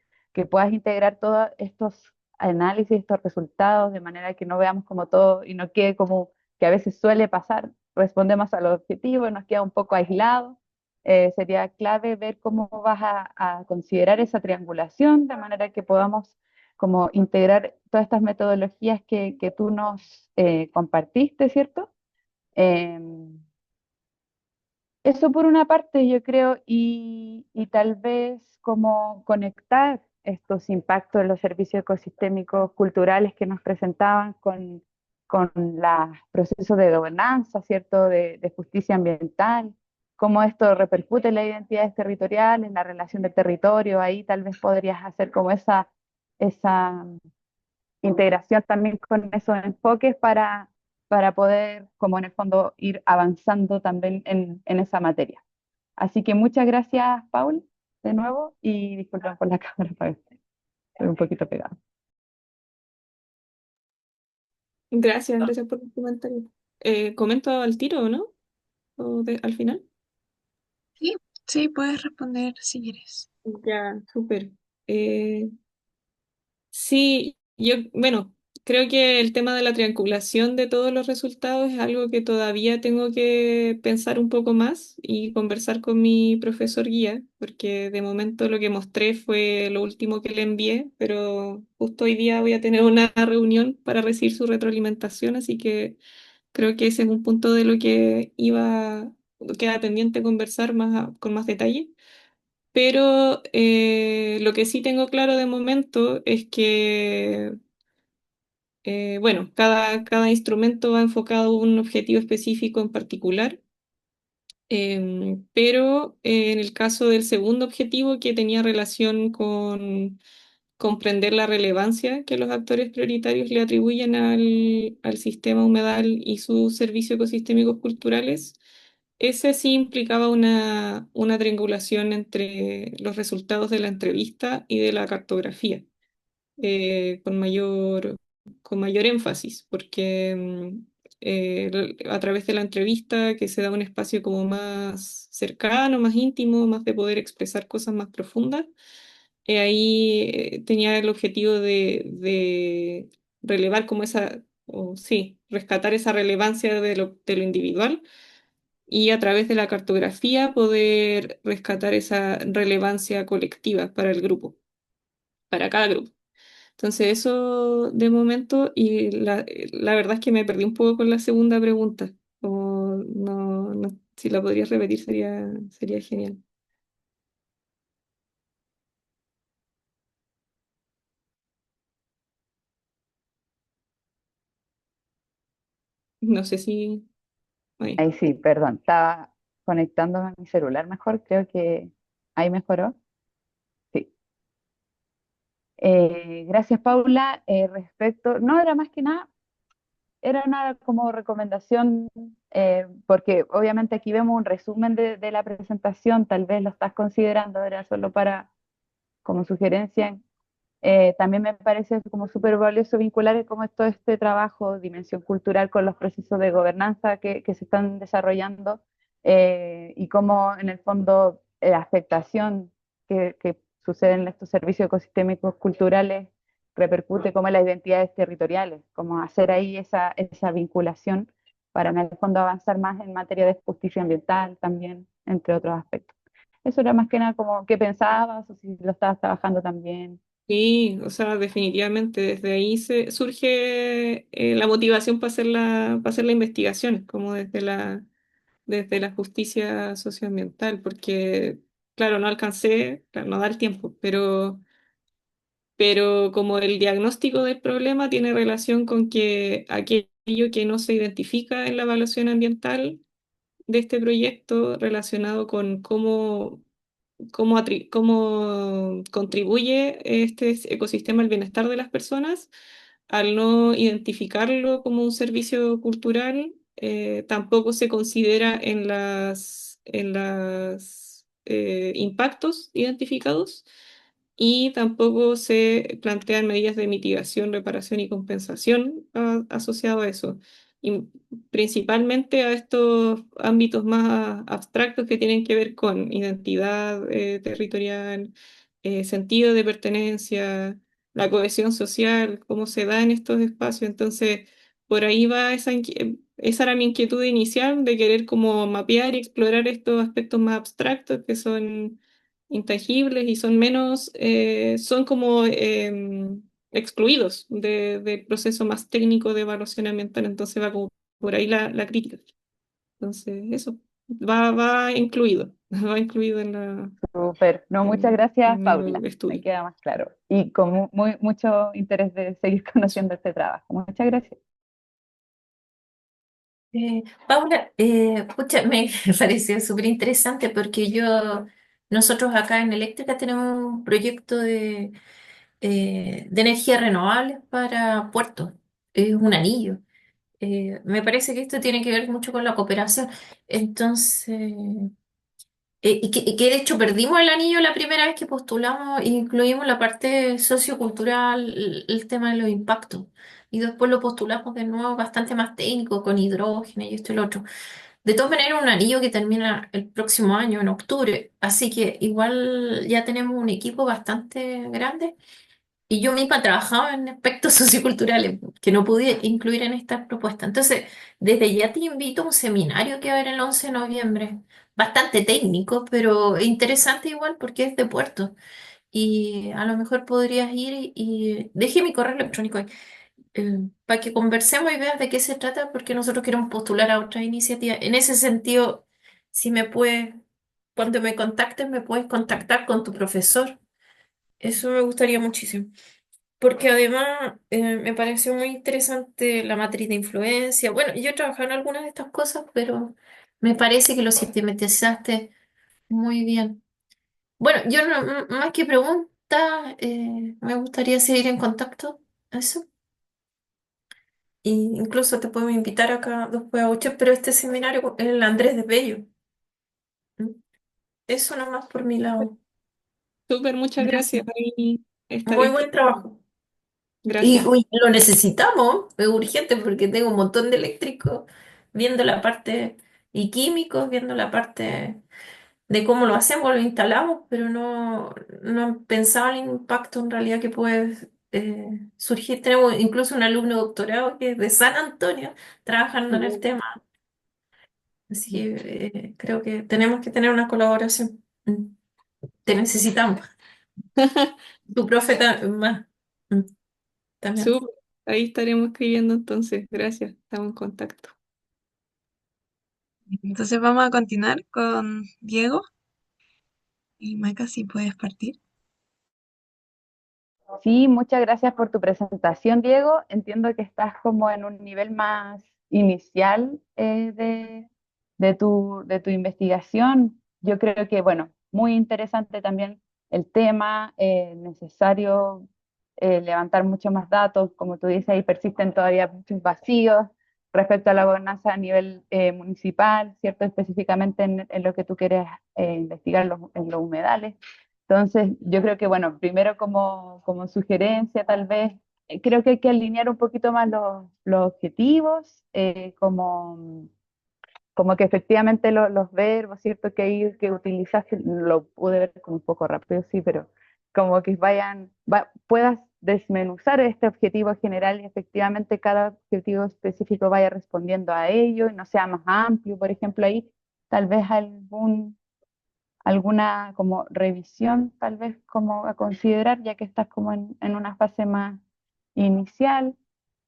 S7: puedas integrar todos estos análisis, estos resultados, de manera que no veamos como todo y no quede como que a veces suele pasar, respondemos al objetivo y nos queda un poco aislado. Sería clave ver cómo vas a considerar esa triangulación de manera que podamos como integrar todas estas metodologías que tú nos compartiste, ¿cierto? Em, Eso por una parte, yo creo, y tal vez como conectar estos impactos de los servicios ecosistémicos culturales que nos presentaban con los procesos de gobernanza, ¿cierto?, de justicia ambiental, cómo esto repercute en las identidades territoriales, en la relación del territorio, ahí tal vez podrías hacer como esa integración también con esos enfoques para poder, como en el fondo, ir avanzando también en esa materia. Así que muchas gracias, Paul, de nuevo, y disculpen por la cámara, estoy un poquito pegada.
S4: Gracias, gracias por el comentario. ¿Comento al tiro o no? ¿O al final?
S1: Sí, sí, puedes responder si quieres.
S4: Ya, súper. Eh, Sí, bueno, creo que el tema de la triangulación de todos los resultados es algo que todavía tengo que pensar un poco más y conversar con mi profesor guía, porque de momento lo que mostré fue lo último que le envié, pero justo hoy día voy a tener una reunión para recibir su retroalimentación, así que creo que ese es un punto de lo que queda pendiente conversar con más detalle. Pero lo que sí tengo claro de momento es que, bueno, cada instrumento va enfocado a un objetivo específico en particular, pero en el caso del segundo objetivo que tenía relación con comprender la relevancia que los actores prioritarios le atribuyen al sistema humedal y sus servicios ecosistémicos culturales, ese sí implicaba una triangulación entre los resultados de la entrevista y de la cartografía, con mayor énfasis, porque a través de la entrevista que se da un espacio como más cercano, más íntimo, más de poder expresar cosas más profundas, ahí tenía el objetivo de relevar como o sí, rescatar esa relevancia de lo individual y a través de la cartografía poder rescatar esa relevancia colectiva para el grupo, para cada grupo. Entonces eso de momento, y la verdad es que me perdí un poco con la segunda pregunta, o Si la podrías repetir sería genial. No sé si... Ahí.
S7: Ahí sí, perdón, estaba conectándome a mi celular mejor, creo que ahí mejoró. Sí. Gracias, Paula. Respecto, no era más que nada, era una como recomendación, porque obviamente aquí vemos un resumen de la presentación, tal vez lo estás considerando, era solo para como sugerencia. También me parece como súper valioso vincular como todo este trabajo, dimensión cultural, con los procesos de gobernanza que se están desarrollando, y cómo en el fondo la afectación que sucede en estos servicios ecosistémicos culturales repercute como en las identidades territoriales, como hacer ahí esa vinculación para en el fondo avanzar más en materia de justicia ambiental también, entre otros aspectos. Eso era más que nada como qué pensabas o si lo estabas trabajando también.
S4: Sí, o sea, definitivamente desde ahí surge la motivación para hacer la investigación, como desde la justicia socioambiental, porque, claro, no alcancé, claro, no da el tiempo, pero como el diagnóstico del problema tiene relación con que aquello que no se identifica en la evaluación ambiental de este proyecto relacionado con cómo contribuye este ecosistema al bienestar de las personas, al no identificarlo como un servicio cultural, tampoco se considera en las impactos identificados y tampoco se plantean medidas de mitigación, reparación y compensación asociado a eso. Y principalmente a estos ámbitos más abstractos que tienen que ver con identidad territorial, sentido de pertenencia, la cohesión social, cómo se da en estos espacios. Entonces, por ahí va esa era mi inquietud inicial de querer como mapear y explorar estos aspectos más abstractos que son intangibles y son menos, son como excluidos del proceso más técnico de evaluación ambiental. Entonces va como por ahí la crítica. Entonces, eso va incluido, va incluido
S7: Súper. No, muchas gracias,
S4: en
S7: Paula.
S4: el
S7: Me
S4: estudio.
S7: queda más claro. Y con mucho interés de seguir conociendo este trabajo. Muchas gracias.
S5: Paula, pucha, me pareció súper interesante porque nosotros acá en Eléctrica tenemos un proyecto de energía renovable para puertos. Es un anillo. Me parece que esto tiene que ver mucho con la cooperación. Entonces, y que de hecho perdimos el anillo la primera vez que postulamos e incluimos la parte sociocultural, el tema de los impactos. Y después lo postulamos de nuevo bastante más técnico, con hidrógeno y esto y lo otro. De todas maneras, un anillo que termina el próximo año, en octubre. Así que igual ya tenemos un equipo bastante grande. Y yo misma trabajaba en aspectos socioculturales que no pude incluir en esta propuesta. Entonces, desde ya te invito a un seminario que va a haber el 11 de noviembre. Bastante técnico, pero interesante igual porque es de puerto. Y a lo mejor podrías ir y dejé mi correo electrónico ahí, para que conversemos y veas de qué se trata, porque nosotros queremos postular a otras iniciativas. En ese sentido, si me puedes, cuando me contactes, me puedes contactar con tu profesor. Eso me gustaría muchísimo. Porque además me pareció muy interesante la matriz de influencia. Bueno, yo he trabajado en algunas de estas cosas, pero me parece que lo sistematizaste muy bien. Bueno, yo más que preguntas, me gustaría seguir en contacto. Eso. Y incluso te puedo invitar acá después a 8, pero este seminario es el Andrés de Bello. ¿Mm? Eso nomás por mi lado.
S4: Súper, muchas gracias.
S5: Gracias.
S4: Ahí estaré
S5: Muy buen
S4: esperando.
S5: trabajo. Y
S4: Gracias.
S5: uy, lo necesitamos, es urgente porque tengo un montón de eléctricos viendo la parte y químicos, viendo la parte de cómo lo hacemos, lo instalamos, pero no han pensado en el impacto en realidad que puede surgir. Tenemos incluso un alumno doctorado que es de San Antonio trabajando en el tema, así que creo que tenemos que tener una colaboración. Te necesitamos. Tu profe más. Mm, también.
S4: Súper. Ahí estaremos escribiendo entonces. Gracias. Estamos en contacto.
S1: Entonces vamos a continuar con Diego y Maca, si puedes partir.
S7: Sí, muchas gracias por tu presentación, Diego. Entiendo que estás como en un nivel más inicial de tu investigación. Yo creo que, bueno, muy interesante también el tema, necesario levantar muchos más datos. Como tú dices, ahí persisten todavía muchos vacíos respecto a la gobernanza a nivel municipal, ¿cierto? Específicamente en lo que tú quieres investigar en los humedales. Entonces, yo creo que, bueno, primero como sugerencia, tal vez, creo que hay que alinear un poquito más los objetivos, como que efectivamente los verbos, ¿cierto? Que ahí que utilizaste, lo pude ver como un poco rápido, sí, pero como que puedas desmenuzar este objetivo general y efectivamente cada objetivo específico vaya respondiendo a ello y no sea más amplio, por ejemplo, ahí tal vez alguna como revisión, tal vez como a considerar, ya que estás como en una fase más inicial.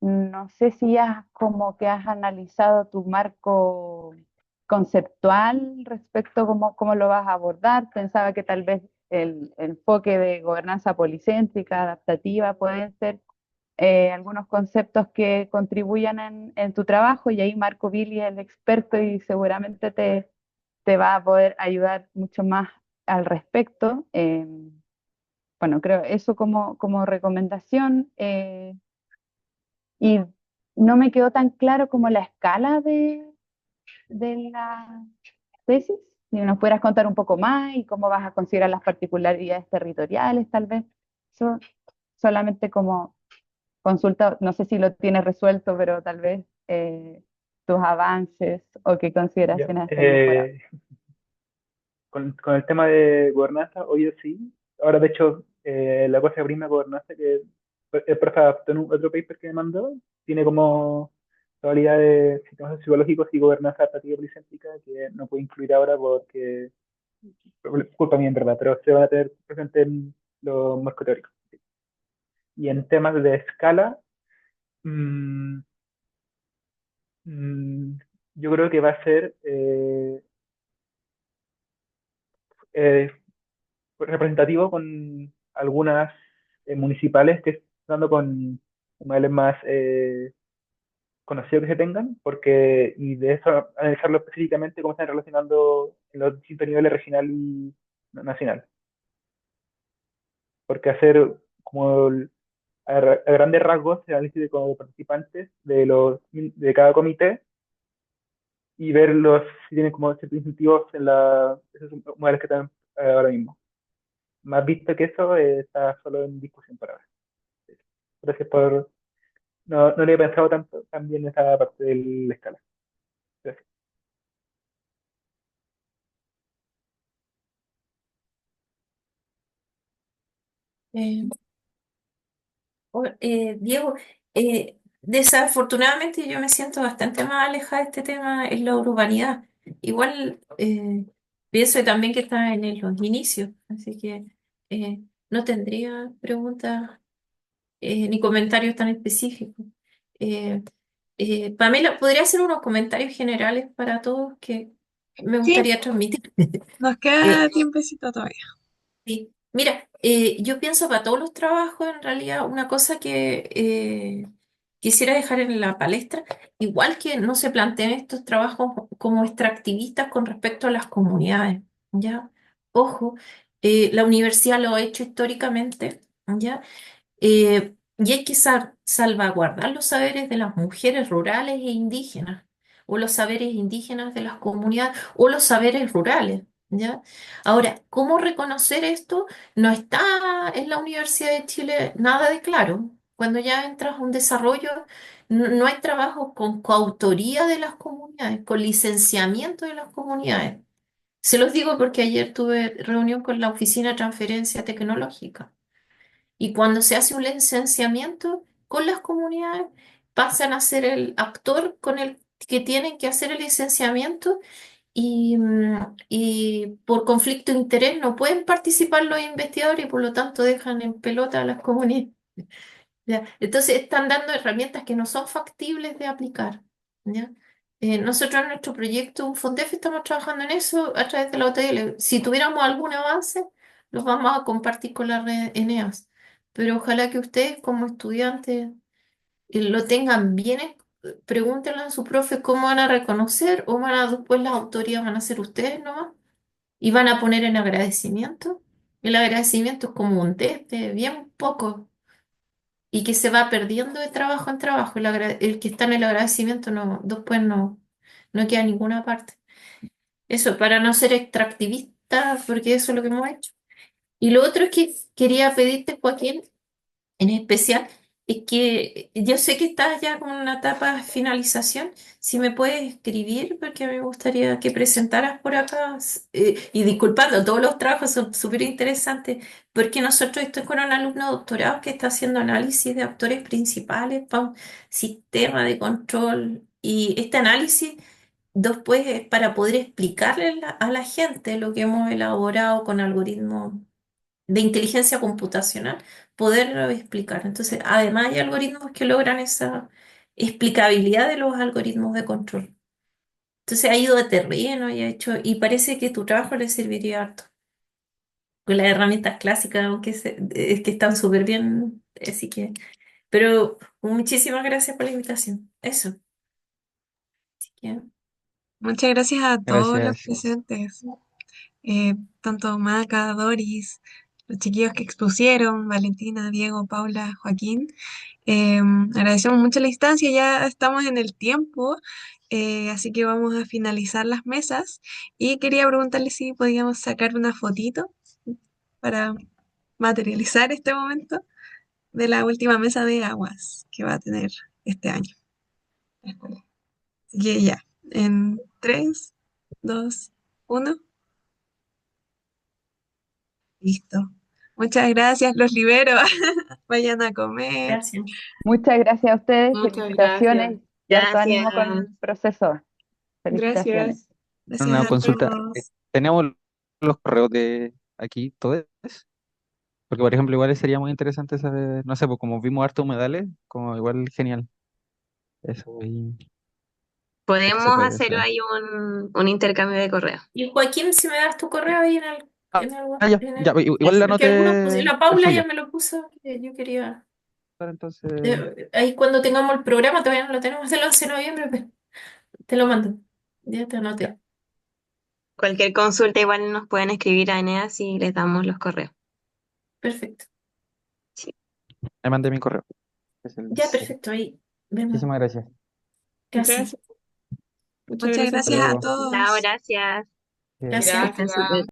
S7: No sé si ya como que has analizado tu marco conceptual respecto a cómo lo vas a abordar. Pensaba que tal vez el enfoque de gobernanza policéntrica, adaptativa, pueden ser algunos conceptos que contribuyan en tu trabajo y ahí Marco Billy es el experto y seguramente te va a poder ayudar mucho más al respecto. Bueno, creo eso como recomendación. Y no me quedó tan claro como la escala de la tesis. Si nos pudieras contar un poco más y cómo vas a considerar las particularidades territoriales, tal vez. Eso solamente como consulta, no sé si lo tienes resuelto, pero tal vez tus avances o qué
S6: Ya.
S7: consideraciones has tenido por ahora.
S6: Con el tema de gobernanza, hoy sí. Ahora, de hecho, la cosa prima de gobernanza que el profe adaptó en otro paper que me mandó, tiene como probabilidad de sistemas psicológicos y gobernanza adaptativa policéntrica que no puedo incluir ahora porque, por culpa mía en verdad, pero se van a tener presente en los marcos teóricos. Y en temas de escala, mm, mm, yo creo que va a ser eh, representativo con algunas municipales que están dando con humedales más conocidos que se tengan, porque, y de eso analizarlo específicamente cómo están relacionando en los distintos niveles regional y nacional. Porque hacer como a grandes rasgos el análisis de como participantes de cada comité y ver si tienen como ciertos incentivos en esos humedales que están ahora mismo. Más visto que eso, está solo en discusión por ahora. Gracias por... No, no le he pensado tanto también esa parte de la escala. Gracias.
S5: Eh, Diego, desafortunadamente yo me siento bastante más alejada de este tema en la urbanidad. Igual pienso también que está en los inicios, así que no tendría preguntas ni comentarios tan específicos. Eh, Pamela, ¿podría hacer unos comentarios generales para todos que me
S1: Sí,
S5: gustaría transmitir?
S1: nos queda
S5: Eh,
S1: tiempecito todavía.
S5: Sí, mira, yo pienso para todos los trabajos, en realidad, una cosa que quisiera dejar en la palestra, igual que no se planteen estos trabajos como extractivistas con respecto a las comunidades, ¿ya? Ojo, la universidad lo ha hecho históricamente, ¿ya? Y hay que salvaguardar los saberes de las mujeres rurales e indígenas, o los saberes indígenas de las comunidades, o los saberes rurales, ¿ya? Ahora, ¿cómo reconocer esto? No está en la Universidad de Chile nada de claro. Cuando ya entras a un desarrollo, no hay trabajo con coautoría de las comunidades, con licenciamiento de las comunidades. Se los digo porque ayer tuve reunión con la Oficina de Transferencia Tecnológica. Y cuando se hace un licenciamiento con las comunidades, pasan a ser el actor con el que tienen que hacer el licenciamiento y por conflicto de interés no pueden participar los investigadores y por lo tanto dejan en pelota a las comunidades. ¿Ya? Entonces están dando herramientas que no son factibles de aplicar. ¿Ya? Nosotros en nuestro proyecto, un Fondef, estamos trabajando en eso a través de la OTL. Si tuviéramos algún avance, los vamos a compartir con la red Eneas. Pero ojalá que ustedes como estudiantes lo tengan bien, pregúntenle a su profe cómo van a reconocer o después las autorías van a ser ustedes nomás y van a poner en agradecimiento. El agradecimiento es como un test de bien poco y que se va perdiendo de trabajo en trabajo. El que está en el agradecimiento no, después no queda en ninguna parte. Eso, para no ser extractivista, porque eso es lo que hemos hecho. Y lo otro es que quería pedirte, Joaquín, en especial, es que yo sé que estás ya con una etapa de finalización. Si me puedes escribir, porque me gustaría que presentaras por acá. Y disculpando, todos los trabajos son súper interesantes, porque nosotros estoy con un alumno doctorado que está haciendo análisis de actores principales para un sistema de control. Y este análisis después es para poder explicarle a la gente lo que hemos elaborado con algoritmos de inteligencia computacional, poderlo explicar. Entonces, además hay algoritmos que logran esa explicabilidad de los algoritmos de control. Entonces ha ido de terreno y ha hecho, y parece que tu trabajo le serviría harto. Con las herramientas clásicas, aunque es que están súper bien, así que, pero muchísimas gracias por la invitación. Eso. Así que,
S1: Muchas gracias a todos los
S2: Gracias.
S1: presentes, tanto Maca, Doris, los chiquillos que expusieron, Valentina, Diego, Paula, Joaquín. Agradecemos mucho la instancia, ya estamos en el tiempo, así que vamos a finalizar las mesas y quería preguntarle si podíamos sacar una fotito para materializar este momento de la última mesa de aguas que va a tener este año. Así que ya, en 3, 2, 1, listo. Muchas gracias, los libero. Vayan a comer.
S5: gracias.
S7: Muchas gracias a ustedes,
S3: Muchas gracias.
S7: felicitaciones y harto
S8: Gracias.
S7: ánimo con el proceso. Felicitaciones.
S4: Gracias.
S1: Gracias
S2: Una
S1: a
S2: consulta.
S1: todos.
S2: ¿Tenemos los correos de aquí todos? Porque, por ejemplo, igual sería muy interesante saber, no sé, pues como vimos harto humedales, como igual genial. Eso, y eso se
S8: Podemos
S2: puede
S8: hacer
S2: hacer.
S8: ahí un intercambio de correo.
S5: Y Joaquín, si me das tu correo ahí en el,
S2: Ah,
S5: en el,
S2: ya,
S5: en
S2: ya,
S5: el-
S2: igual le
S5: porque algunos
S2: anoté
S5: la
S2: el
S5: Paula ya
S2: suyo.
S5: me lo puso, que yo quería.
S2: Entonces,
S5: Ahí cuando tengamos el programa, todavía no lo tenemos el 11 de noviembre, pero te lo mando. Ya te anoté.
S8: Cualquier consulta igual nos pueden escribir a Eneas y les damos los correos.
S5: Perfecto.
S8: Sí.
S2: le mandé mi correo. Es el
S5: Ya,
S2: 6.
S5: perfecto. Ahí vemos.
S2: Muchísimas gracias.
S5: Gracias.
S4: Gracias. Muchas
S1: Muchas
S4: gracias
S2: Hasta
S4: por
S1: gracias
S4: la
S1: a
S2: luego.
S8: Chao,
S1: todos.
S8: gracias.
S2: Bien.
S5: Gracias.
S8: Que estén súper.
S3: Gracias.